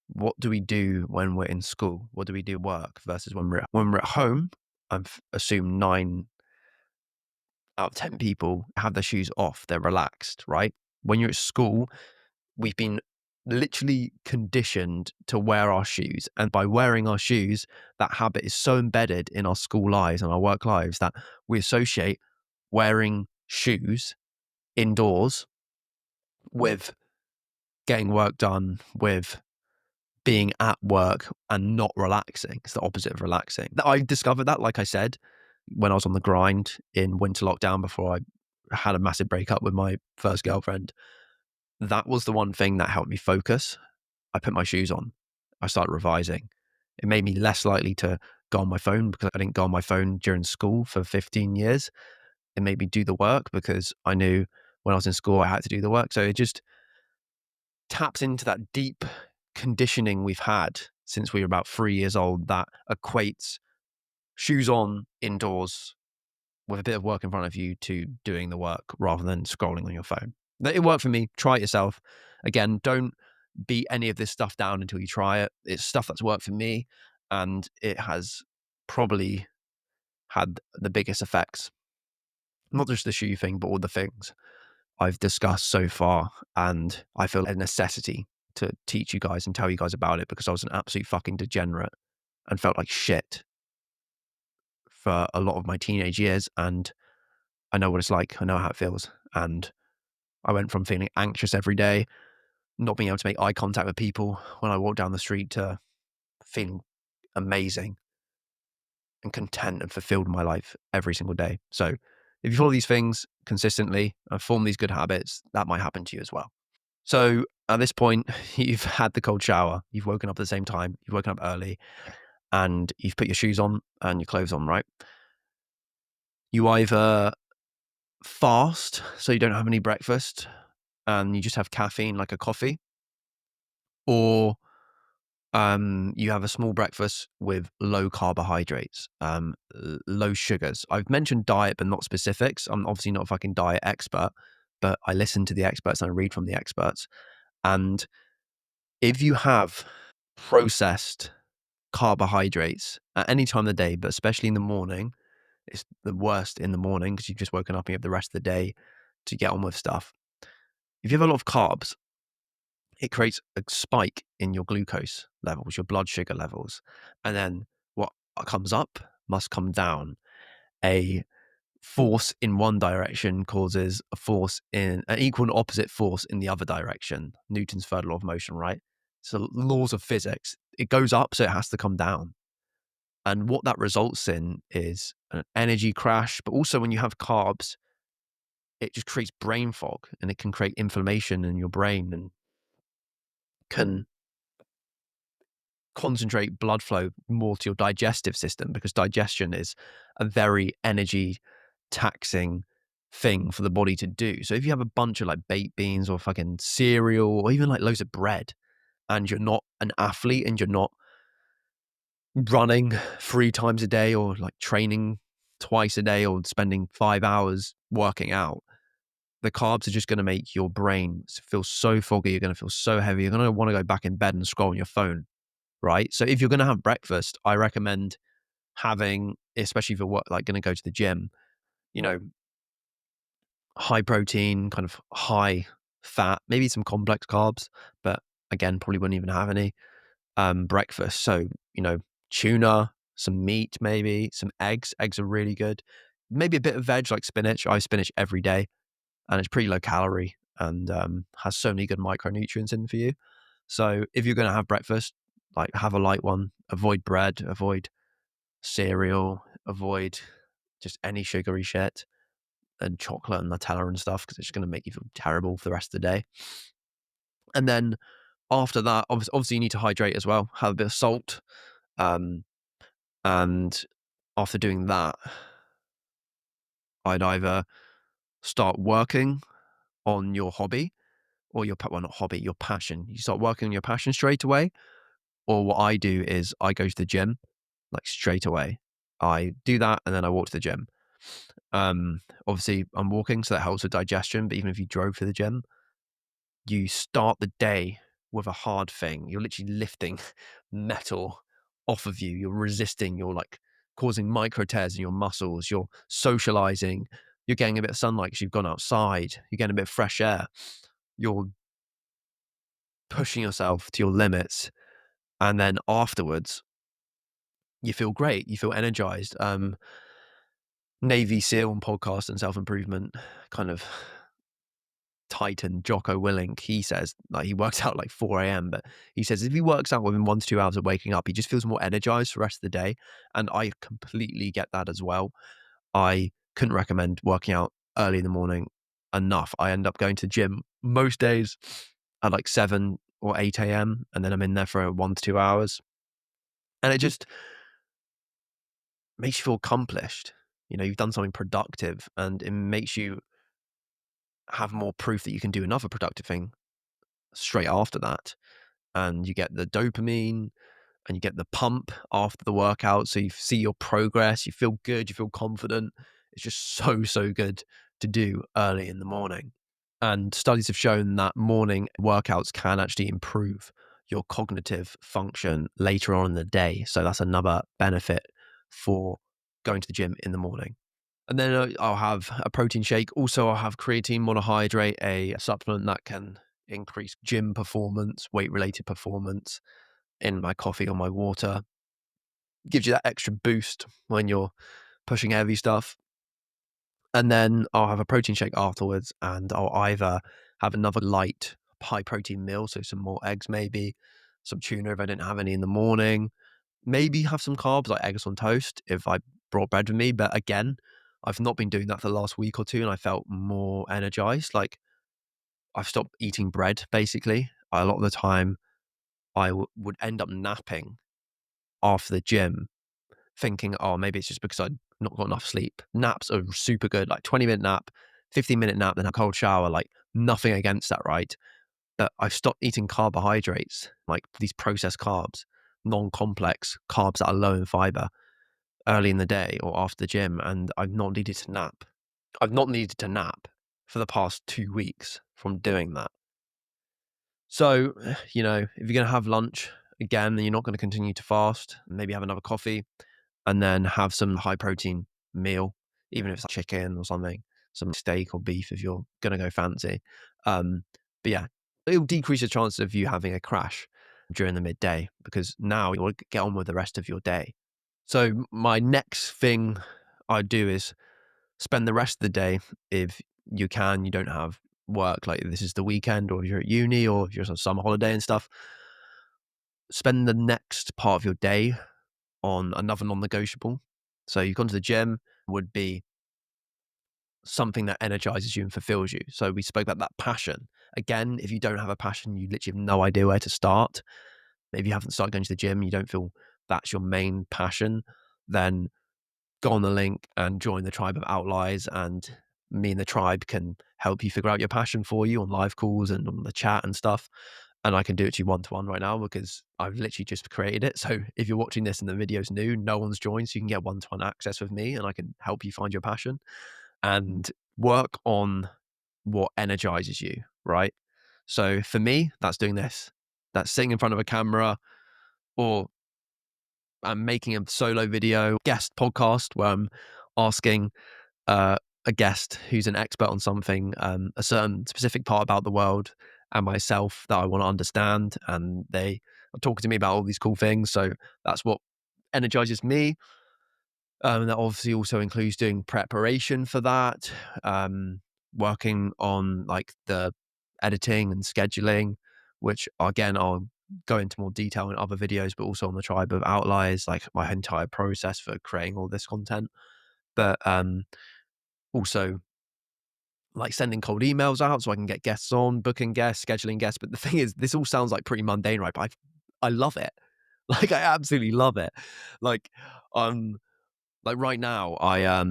What do we do when we're in school? What do we do at work versus when we're at home? I've assumed 9 out of 10 people have their shoes off. They're relaxed, right? When you're at school, we've been literally conditioned to wear our shoes. And by wearing our shoes, that habit is so embedded in our school lives and our work lives that we associate wearing shoes indoors with getting work done, with being at work and not relaxing. It's the opposite of relaxing. I discovered that, like I said, when I was on the grind in winter lockdown before I had a massive breakup with my first girlfriend. That was the one thing that helped me focus. I put my shoes on. I started revising. It made me less likely to go on my phone because I didn't go on my phone during school for 15 years. It made me do the work because I knew when I was in school I had to do the work. So it just taps into that deep conditioning we've had since we were about 3 years old that equates shoes on indoors with a bit of work in front of you to doing the work rather than scrolling on your phone. It worked for me. Try it yourself. Again, don't beat any of this stuff down until you try it. It's stuff that's worked for me, and it has probably had the biggest effects. Not just the shoe thing, but all the things I've discussed so far. And I feel a necessity to teach you guys and tell you guys about it because I was an absolute fucking degenerate and felt like shit for a lot of my teenage years. And I know what it's like. I know how it feels. And I went from feeling anxious every day, not being able to make eye contact with people when I walk down the street, to feeling amazing and content and fulfilled in my life every single day. So if you follow these things consistently and form these good habits, that might happen to you as well. So at this point, you've had the cold shower, you've woken up at the same time, you've woken up early, and you've put your shoes on and your clothes on, right? You either fast, so you don't have any breakfast and you just have caffeine like a coffee, or you have a small breakfast with low carbohydrates, low sugars. I've mentioned diet, but not specifics. I'm obviously not a fucking diet expert, but I listen to the experts and I read from the experts. And if you have processed carbohydrates at any time of the day, but especially in the morning, it's the worst in the morning because you've just woken up and you have the rest of the day to get on with stuff. If you have a lot of carbs, it creates a spike in your glucose levels, your blood sugar levels. And then what comes up must come down. A force in one direction causes a force in an equal and opposite force in the other direction. Newton's third law of motion, right? So laws of physics, it goes up, so it has to come down. And what that results in is an energy crash, but also when you have carbs, it just creates brain fog and it can create inflammation in your brain and can concentrate blood flow more to your digestive system, because digestion is a very energy taxing thing for the body to do. So if you have a bunch of like baked beans or fucking cereal or even like loads of bread and you're not an athlete and you're not running 3 times a day or like training twice a day or spending 5 hours working out, the carbs are just going to make your brain feel so foggy. You're going to feel so heavy. You're going to want to go back in bed and scroll on your phone. Right. So if you're going to have breakfast, I recommend having, especially if you're like going to go to the gym, you know, high protein, kind of high fat, maybe some complex carbs, but again, probably wouldn't even have any breakfast. So, tuna, some meat, maybe some eggs. Eggs are really good. Maybe a bit of veg like spinach. I have spinach every day and it's pretty low calorie and has so many good micronutrients in for you. So if you're going to have breakfast, like have a light one, avoid bread, avoid cereal, avoid just any sugary shit and chocolate and Nutella and stuff because it's just going to make you feel terrible for the rest of the day. And then after that, obviously you need to hydrate as well, have a bit of salt. And after doing that, I'd either start working on your hobby or not hobby, your passion. You start working on your passion straight away. Or what I do is I go to the gym like straight away. I do that and then I walk to the gym. Obviously I'm walking, so that helps with digestion. But even if you drove to the gym, you start the day with a hard thing. You're literally lifting metal off of you. You're resisting. You're like causing micro tears in your muscles. You're socializing. You're getting a bit of sunlight because you've gone outside. You're getting a bit of fresh air. You're pushing yourself to your limits. And then afterwards, you feel great. You feel energized. Navy SEAL and podcast and self-improvement kind of titan Jocko Willink, he says, like, he works out like 4 a.m., but he says if he works out within 1 to 2 hours of waking up, he just feels more energized for the rest of the day. And I completely get that as well. I couldn't recommend working out early in the morning enough. I end up going to the gym most days at like 7 or 8 a.m. and then I'm in there for 1 to 2 hours. And it just makes you feel accomplished. You know, you've done something productive, and it makes you have more proof that you can do another productive thing straight after that. And you get the dopamine and you get the pump after the workout. So you see your progress, you feel good, you feel confident. It's just so good to do early in the morning. And studies have shown that morning workouts can actually improve your cognitive function later on in the day. So that's another benefit for going to the gym in the morning. And then I'll have a protein shake. Also, I'll have creatine monohydrate, a supplement that can increase gym performance, weight-related performance in my coffee or my water. Gives you that extra boost when you're pushing heavy stuff. And then I'll have a protein shake afterwards, and I'll either have another light, high-protein meal, so some more eggs maybe, some tuna if I didn't have any in the morning, maybe have some carbs like eggs on toast if I brought bread with me. But again, I've not been doing that for the last week or two, and I felt more energized. Like, I've stopped eating bread basically. A lot of the time, I would end up napping after the gym, thinking, oh, maybe it's just because I'd not got enough sleep. Naps are super good, like 20-minute nap, 15-minute nap, then a cold shower, like nothing against that, right? But I've stopped eating carbohydrates, like these processed carbs, non-complex carbs that are low in fiber, early in the day or after the gym, and I've not needed to nap. I've not needed to nap for the past 2 weeks from doing that. So, you know, if you're going to have lunch again, then you're not going to continue to fast, maybe have another coffee and then have some high protein meal, even if it's like chicken or something, some steak or beef if you're going to go fancy. But yeah, it'll decrease the chances of you having a crash during the midday because now you want to get on with the rest of your day. So my next thing I do is spend the rest of the day, if you can, you don't have work, like this is the weekend or you're at uni or if you're on summer holiday and stuff, spend the next part of your day on another non-negotiable. So you've gone to the gym would be something that energizes you and fulfills you. So we spoke about that passion. Again, if you don't have a passion, you literally have no idea where to start. Maybe you haven't started going to the gym, you don't feel that's your main passion, then go on the link and join the Tribe of Outliers, and me and the tribe can help you figure out your passion for you on live calls and on the chat and stuff. And I can do it to you one-to-one right now because I've literally just created it. So if you're watching this and the video's new, no one's joined, so you can get one-to-one access with me and I can help you find your passion and work on what energizes you, right? So for me, that's doing this. That's sitting in front of a camera, or I'm making a solo video guest podcast where I'm asking a guest who's an expert on something, a certain specific part about the world and myself that I want to understand. And they are talking to me about all these cool things. So that's what energizes me. That obviously also includes doing preparation for that, working on like the editing and scheduling, which again, I'll go into more detail in other videos, but also on the Tribe of Outliers, like my entire process for creating all this content. But also like sending cold emails out so I can get guests on, booking guests, scheduling guests. But the thing is, this all sounds like pretty mundane, right? But I love it. Like I absolutely love it. Like like right now, I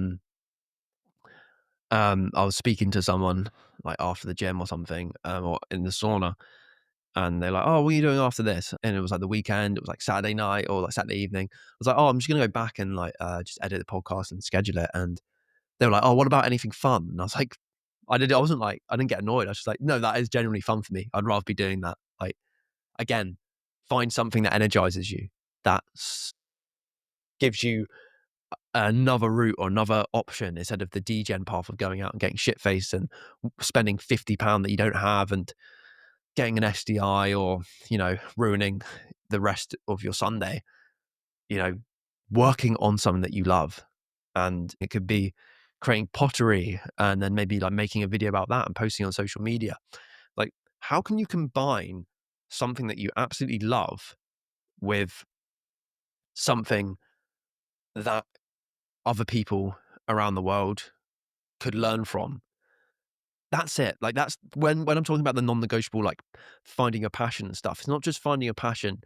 was speaking to someone like after the gym or something, or in the sauna, and they're like, "Oh, what are you doing after this?" And it was like the weekend. It was like Saturday night or like Saturday evening. I was like, "Oh, I'm just gonna go back and like just edit the podcast and schedule it." And they were like, "Oh, what about anything fun?" And I was like, I wasn't like, I didn't get annoyed. I was just like, no, that is genuinely fun for me. I'd rather be doing that. Like, again, find something that energizes you, that gives you another route or another option instead of the degen path of going out and getting shit faced and spending £50 that you don't have. And getting an SDI or, ruining the rest of your Sunday, you know, working on something that you love. And it could be creating pottery and then maybe like making a video about that and posting on social media. Like, how can you combine something that you absolutely love with something that other people around the world could learn from? That's it. Like that's when I'm talking about the non-negotiable, like finding a passion and stuff. It's not just finding a passion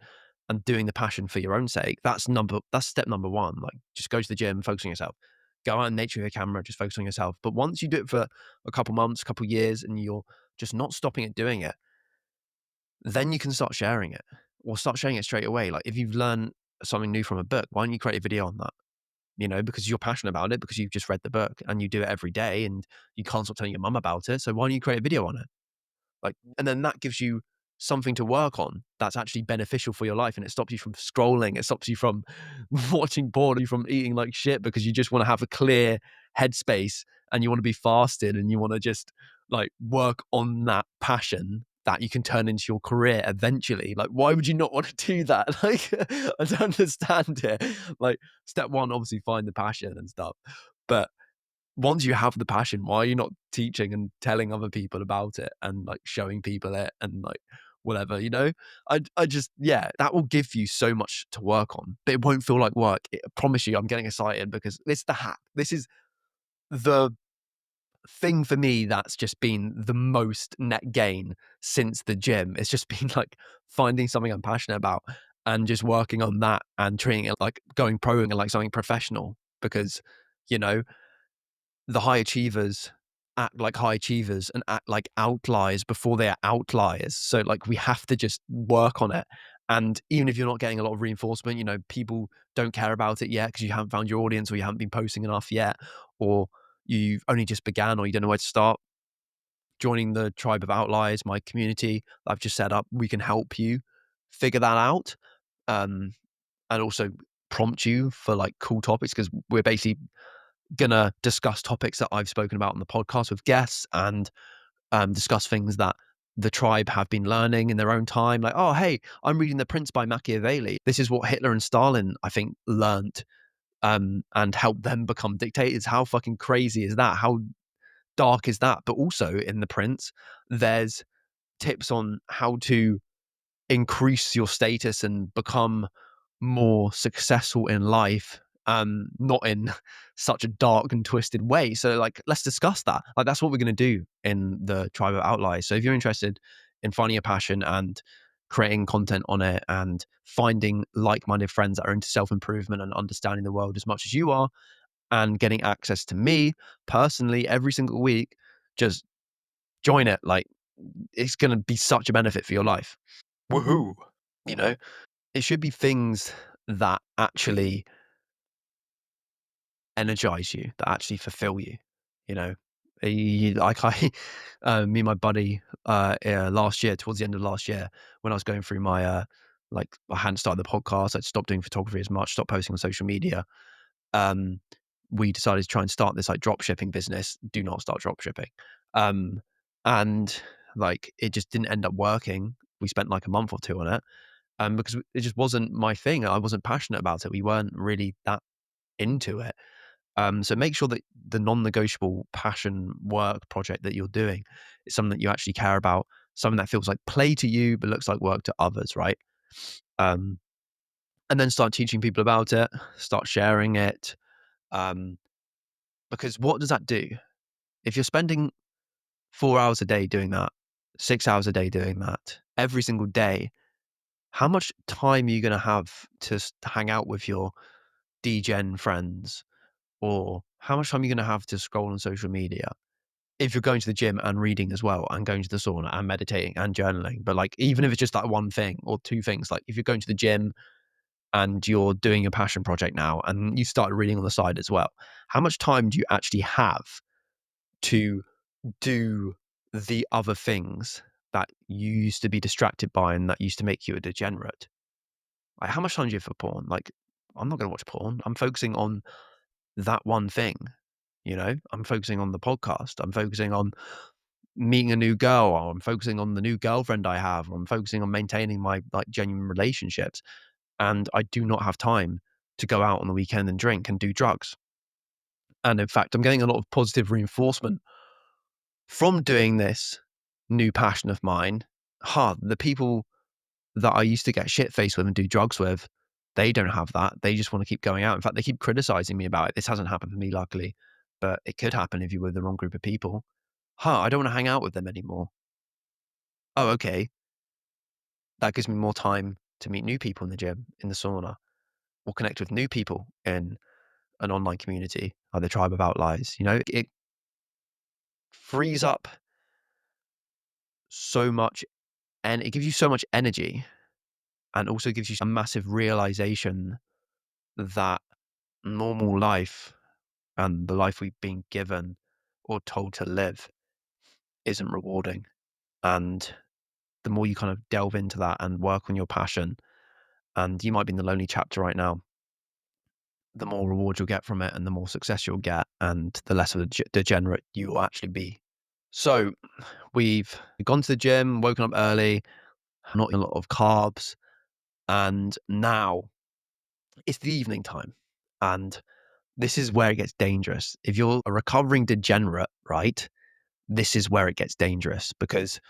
and doing the passion for your own sake. That's step number one. Like just go to the gym, focus on yourself. Go out in nature with your camera, just focus on yourself. But once you do it for a couple months, a couple years, and you're just not stopping at doing it, then you can start sharing it or start sharing it straight away. Like if you've learned something new from a book, why don't you create a video on that? Because you're passionate about it, because you've just read the book and you do it every day and you can't stop telling your mum about it. So why don't you create a video on it? Like, and then that gives you something to work on that's actually beneficial for your life, and it stops you from scrolling. It stops you from watching porn, you from eating like shit because you just want to have a clear headspace and you want to be fasted and you want to just like work on that passion that you can turn into your career eventually. Like, why would you not want to do that? Like, I don't understand it. Like, step one, obviously find the passion and stuff. But once you have the passion, why are you not teaching and telling other people about it and like showing people it and like whatever, I just, yeah, that will give you so much to work on, but it won't feel like work. I promise you, I'm getting excited because it's the hack. This is the thing for me that's just been the most net gain since the gym. It's just been like finding something I'm passionate about and just working on that and treating it like going pro and like something professional because, you know, the high achievers act like high achievers and act like outliers before they are outliers. So like we have to just work on it. And even if you're not getting a lot of reinforcement, people don't care about it yet because you haven't found your audience or you haven't been posting enough yet, or you've only just began or you don't know where to start. Joining the Tribe of Outliers, my community I've just set up, we can help you figure that out. Um, and also prompt you for like cool topics because we're basically gonna discuss topics that I've spoken about on the podcast with guests and discuss things that the tribe have been learning in their own time. Like, oh, hey, I'm reading The Prince by Machiavelli. This is what Hitler and Stalin, I think, learned and helped them become dictators. How fucking crazy is that? How dark is that? But also in The Prince, there's tips on how to increase your status and become more successful in life, not in such a dark and twisted way. So like let's discuss that. Like that's what we're going to do in the Tribe of Outliers. So if you're interested in finding a passion and creating content on it and finding like-minded friends that are into self-improvement and understanding the world as much as you are and getting access to me personally every single week, just join it. Like it's going to be such a benefit for your life. Woohoo. You know, it should be things that actually energize you, that actually fulfill you. You know, like me and my buddy, last year, towards the end of last year, when I was going through my, like, I hadn't started the podcast, I'd stopped doing photography as much, stopped posting on social media. Um, we decided to try and start this like drop shipping business. Do not start drop shipping. Um, and like it just didn't end up working. We spent like a month or two on it because it just wasn't my thing. I wasn't passionate about it. We weren't really that into it. So make sure that the non-negotiable passion work project that you're doing is something that you actually care about, something that feels like play to you but looks like work to others, right? Um, and then start teaching people about it, start sharing it. Um, because what does that do? If you're spending 4 hours a day doing that, 6 hours a day doing that, every single day, how much time are you going to have to hang out with your degen friends? Or how much time are you going to have to scroll on social media? If you're going to the gym and reading as well and going to the sauna and meditating and journaling, but like even if it's just like one thing or two things, like if you're going to the gym and you're doing your passion project now and you started reading on the side as well, how much time do you actually have to do the other things that you used to be distracted by and that used to make you a degenerate? Like how much time do you have for porn? Like I'm not going to watch porn. I'm focusing on that one thing. I'm focusing on the podcast. I'm focusing on meeting a new girl, or I'm focusing on the new girlfriend I have, or I'm focusing on maintaining my like genuine relationships. And I do not have time to go out on the weekend and drink and do drugs. And in fact, I'm getting a lot of positive reinforcement from doing this new passion of mine. The people that I used to get shit faced with and do drugs with, they don't have that. They just want to keep going out. In fact, they keep criticizing me about it. This hasn't happened for me, luckily, but it could happen if you're with the wrong group of people. I don't want to hang out with them anymore. Oh, okay. That gives me more time to meet new people in the gym, in the sauna, or connect with new people in an online community like the Tribe of Outliers. It frees up so much, and it gives you so much energy, and also gives you a massive realization that normal life and the life we've been given or told to live isn't rewarding. And the more you kind of delve into that and work on your passion, and you might be in the lonely chapter right now, the more reward you'll get from it and the more success you'll get, and the less of a degenerate you will actually be. So we've gone to the gym, woken up early, not eating a lot of carbs, and now it's the evening time. And this is where it gets dangerous. If you're a recovering degenerate, right, this is where it gets dangerous, because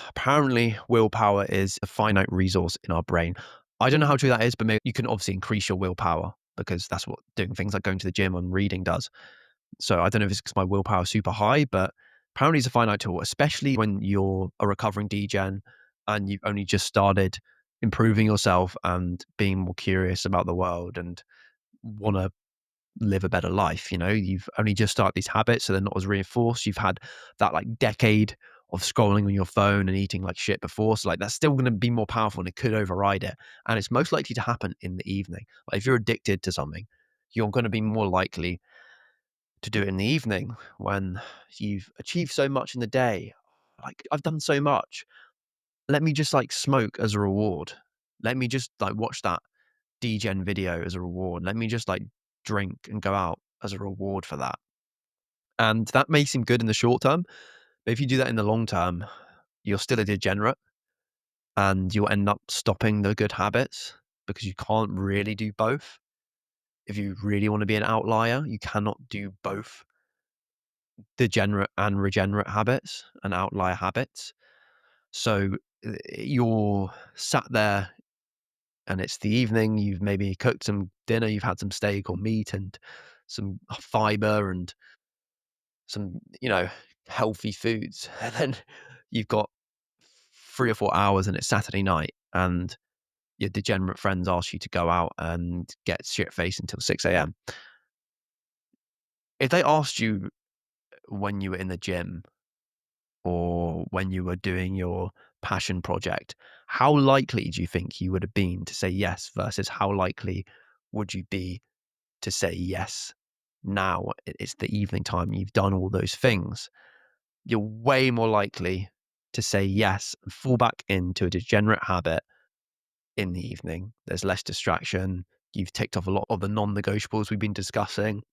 apparently willpower is a finite resource in our brain. I don't know how true that is, but maybe you can obviously increase your willpower, because that's what doing things like going to the gym and reading does. So I don't know if it's because my willpower is super high, but apparently it's a finite tool, especially when you're a recovering degen and you've only just started improving yourself and being more curious about the world and want to live a better life. You've only just started these habits, so they're not as reinforced. You've had that like decade of scrolling on your phone and eating like shit before, so like that's still going to be more powerful and it could override it. And it's most likely to happen in the evening. Like if you're addicted to something, you're going to be more likely to do it in the evening when you've achieved so much in the day. Like, I've done so much. Let me just like smoke as a reward. Let me just like watch that degen video as a reward. Let me just like drink and go out as a reward for that. And that may seem good in the short term, but if you do that in the long term, you're still a degenerate and you'll end up stopping the good habits, because you can't really do both. If you really want to be an outlier, you cannot do both degenerate and regenerate habits and outlier habits. So you're sat there and it's the evening, you've maybe cooked some dinner, you've had some steak or meat and some fiber and some, healthy foods. And then you've got 3 or 4 hours and it's Saturday night and your degenerate friends ask you to go out and get shit faced until 6 a.m. If they asked you when you were in the gym or when you were doing your passion project, how likely do you think you would have been to say yes versus how likely would you be to say yes now? It's the evening time, you've done all those things. You're way more likely to say yes and fall back into a degenerate habit in the evening. There's less distraction. You've ticked off a lot of the non-negotiables we've been discussing,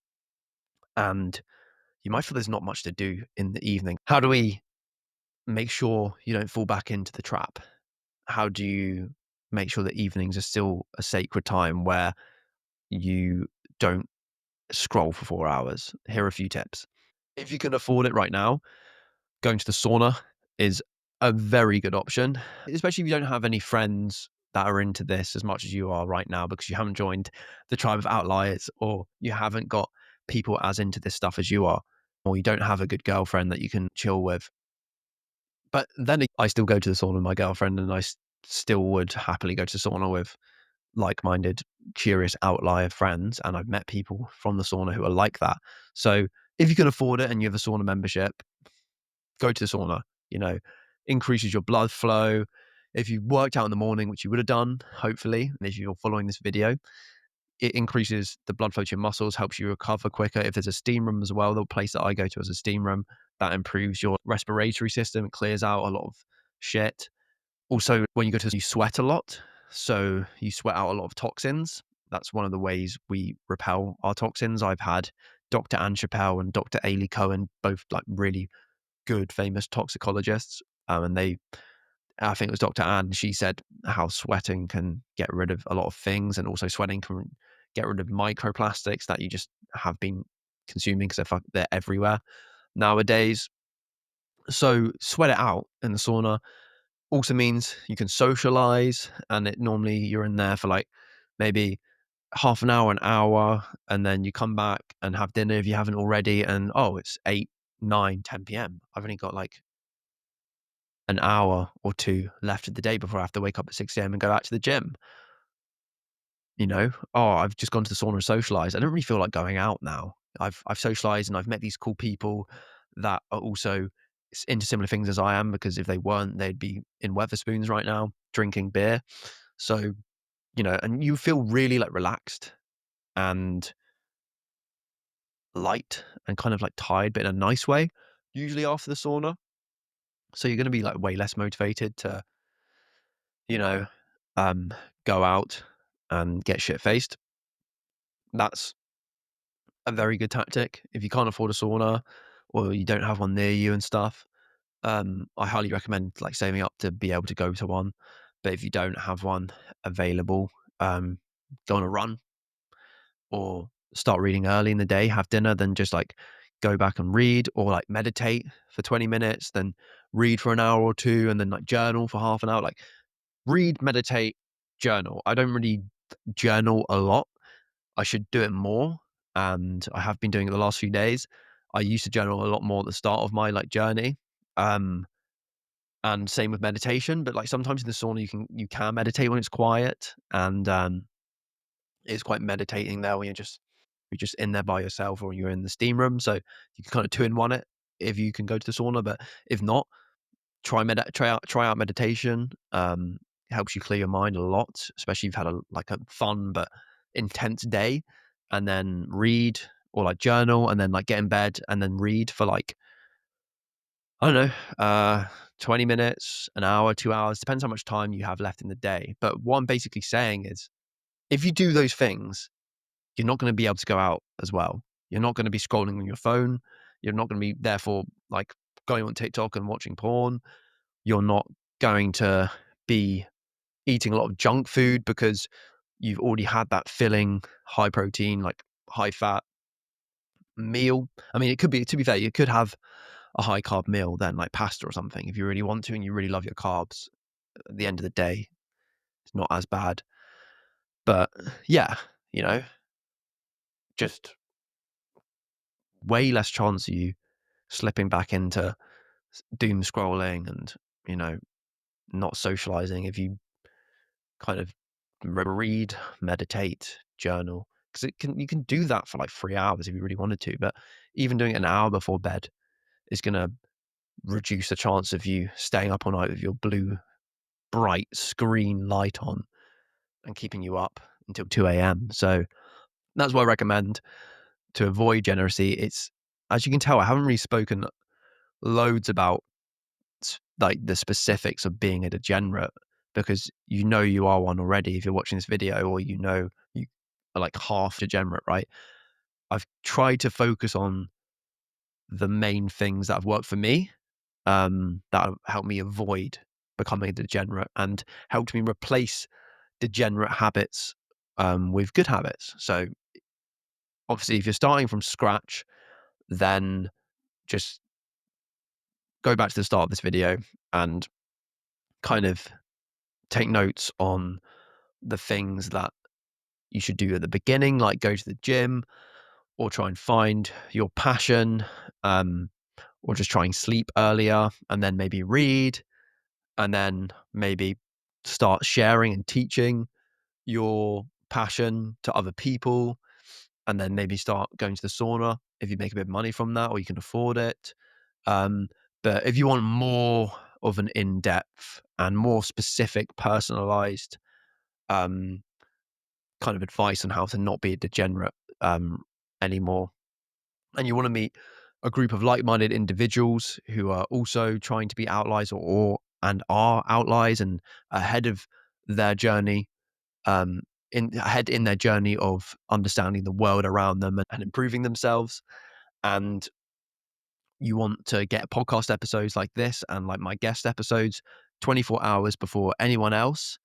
and you might feel there's not much to do in the evening. How do we make sure you don't fall back into the trap? How do you make sure that evenings are still a sacred time where you don't scroll for 4 hours? Here are a few tips. If you can afford it right now, going to the sauna is a very good option, especially if you don't have any friends that are into this as much as you are right now, because you haven't joined the Tribe of Outliers, or you haven't got people as into this stuff as you are, or you don't have a good girlfriend that you can chill with. But then I still go to the sauna with my girlfriend, and still would happily go to the sauna with like-minded, curious outlier friends. And I've met people from the sauna who are like that. So if you can afford it and you have a sauna membership, go to the sauna. Increases your blood flow. If you worked out in the morning, which you would have done, hopefully, and if you're following this video, it increases the blood flow to your muscles, helps you recover quicker. If there's a steam room as well, the place that I go to is a steam room, that improves your respiratory system, it clears out a lot of shit. Also, when you go to, you sweat a lot. So you sweat out a lot of toxins. That's one of the ways we repel our toxins. I've had Dr. Anne Chappell and Dr. Ailey Cohen, both like really good, famous toxicologists. And I think it was Dr. Anne, she said how sweating can get rid of a lot of things, and also sweating can get rid of microplastics that you just have been consuming because they're everywhere nowadays. So sweat it out in the sauna also means you can socialize, and it normally you're in there for like maybe half an hour, and then you come back and have dinner if you haven't already, and oh, it's 8, 9, 10 p.m. I've only got like an hour or two left of the day before I have to wake up at 6 a.m. and go out to the gym. Oh, I've just gone to the sauna and socialized. I don't really feel like going out now. I've socialized and I've met these cool people that are also into similar things as I am, because if they weren't, they'd be in Weatherspoons right now drinking beer. So, and you feel really like relaxed and light and kind of like tired, but in a nice way, usually after the sauna. So you're going to be like way less motivated to, you know, um, go out and get shit faced. That's a very good tactic. If you can't afford a sauna or you don't have one near you and stuff, I highly recommend like saving up to be able to go to one. But if you don't have one available, go on a run or start reading early in the day, have dinner, then just like go back and read, or like meditate for 20 minutes, then read for an hour or two, and then like journal for half an hour. Like read, meditate, journal. I don't really journal a lot. I should do it more, and I have been doing it the last few days. I used to journal a lot more at the start of my like journey. Um, and same with meditation, but like sometimes in the sauna you can meditate when it's quiet, and it's quite meditating there when you're just in there by yourself, or you're in the steam room. So you can kind of two in one it if you can go to the sauna. But if not, try out meditation. It helps you clear your mind a lot, especially if you've had a fun but intense day. And then read, or like journal, and then like get in bed and then read for like, I don't know, 20 minutes, an hour, 2 hours, depends how much time you have left in the day. But what I'm basically saying is, if you do those things, you're not going to be able to go out as well. You're not going to be scrolling on your phone. You're not going to be, therefore, like going on TikTok and watching porn. You're not going to be eating a lot of junk food because you've already had that filling, high protein, like high fat meal. I mean, it could be, to be fair, you could have a high carb meal then, like pasta or something, if you really want to and you really love your carbs. At the end of the day, it's not as bad. But yeah, just way less chance of you slipping back into doom scrolling and, you know, not socializing if you kind of read, meditate, journal. Because you can do that for like 3 hours if you really wanted to. But even doing it an hour before bed is going to reduce the chance of you staying up all night with your blue, bright screen light on and keeping you up until 2 a.m. So that's what I recommend to avoid degeneracy. It's, as you can tell, I haven't really spoken loads about like the specifics of being a degenerate, because you are one already if you're watching this video, or you are like half degenerate, right? I've tried to focus on the main things that have worked for me, that have helped me avoid becoming a degenerate and helped me replace degenerate habits with good habits. So obviously, if you're starting from scratch, then just go back to the start of this video and kind of take notes on the things that you should do at the beginning, like go to the gym, or try and find your passion, um, or just try and sleep earlier, and then maybe read, and then maybe start sharing and teaching your passion to other people, and then maybe start going to the sauna if you make a bit of money from that or you can afford it. Um, but if you want more of an in-depth and more specific, personalized um, kind of advice on how to not be a degenerate anymore, and you want to meet a group of like-minded individuals who are also trying to be outliers, and are outliers and ahead of their journey, ahead in their journey of understanding the world around them and improving themselves. And you want to get podcast episodes like this and like my guest episodes 24 hours before anyone else,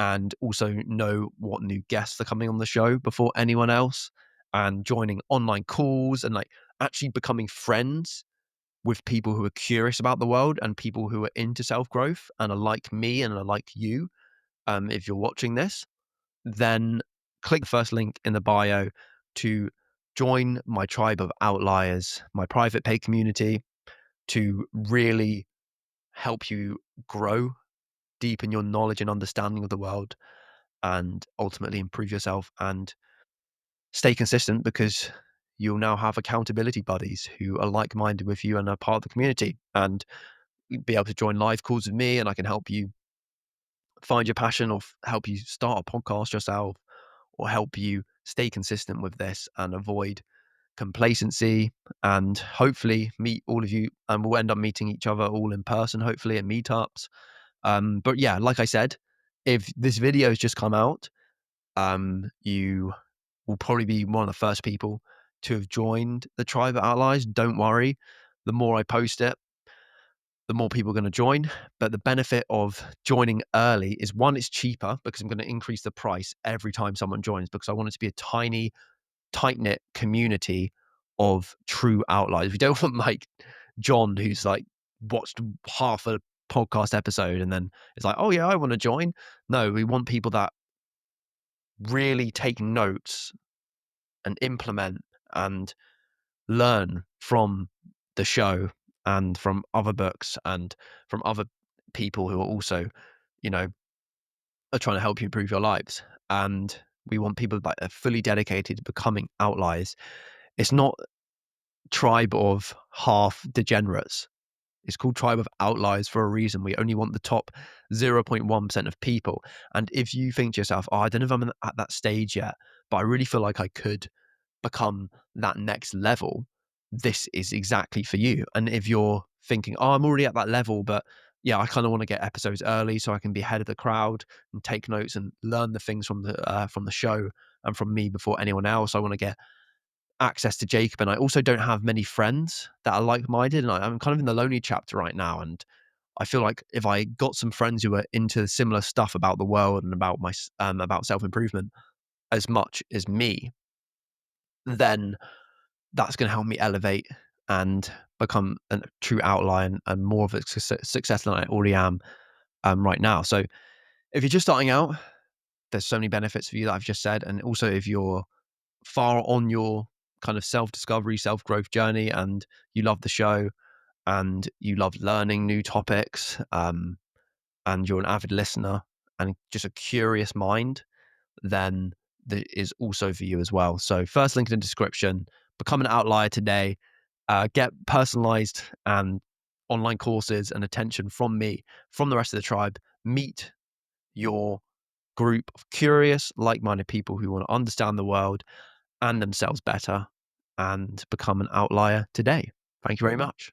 and also know what new guests are coming on the show before anyone else, and joining online calls and like actually becoming friends with people who are curious about the world and people who are into self-growth and are like me and are like you. If you're watching this, then click the first link in the bio to join my Tribe of Outliers, my private paid community, to really help you grow, deepen your knowledge and understanding of the world, and ultimately improve yourself and stay consistent, because you'll now have accountability buddies who are like-minded with you and are part of the community, and be able to join live calls with me, and I can help you find your passion, or help you start a podcast yourself, or help you stay consistent with this and avoid complacency, and hopefully meet all of you, and we'll end up meeting each other all in person, hopefully at meetups. But yeah, like I said, if this video has just come out, you will probably be one of the first people to have joined the Tribe of Outliers. Don't worry, the more I post it, the more people are going to join. But the benefit of joining early is, one, it's cheaper because I'm going to increase the price every time someone joins, because I want it to be a tiny, tight-knit community of true outliers. We don't want like John, who's like watched half a podcast episode and then it's like, oh yeah, I want to join. No, we want people that really take notes and implement and learn from the show and from other books and from other people who are also, you know, are trying to help you improve your lives. And we want people that are fully dedicated to becoming outliers. It's not Tribe of half degenerates. It's called Tribe of Outliers for a reason. We only want the top 0.1% of people. And if you think to yourself, oh, I don't know if I'm at that stage yet, but I really feel like I could become that next level, this is exactly for you. And if you're thinking, oh, I'm already at that level, but yeah, I kind of want to get episodes early so I can be ahead of the crowd and take notes and learn the things from the show and from me before anyone else. I want to get access to Jacob, and I also don't have many friends that are like-minded, and I'm kind of in the lonely chapter right now, and I feel like if I got some friends who are into similar stuff about the world and about about self-improvement as much as me, then that's going to help me elevate and become a true outlier, and more of a success than I already am right now. So if you're just starting out, there's so many benefits for you that I've just said, and also if you're far on your kind of self-discovery, self-growth journey, and you love the show and you love learning new topics, and you're an avid listener and just a curious mind, then that is also for you as well. So first link in the description, become an outlier today, get personalized and online courses and attention from me, from the rest of the tribe, meet your group of curious, like-minded people who want to understand the world and themselves better, and become an outlier today. Thank you very much.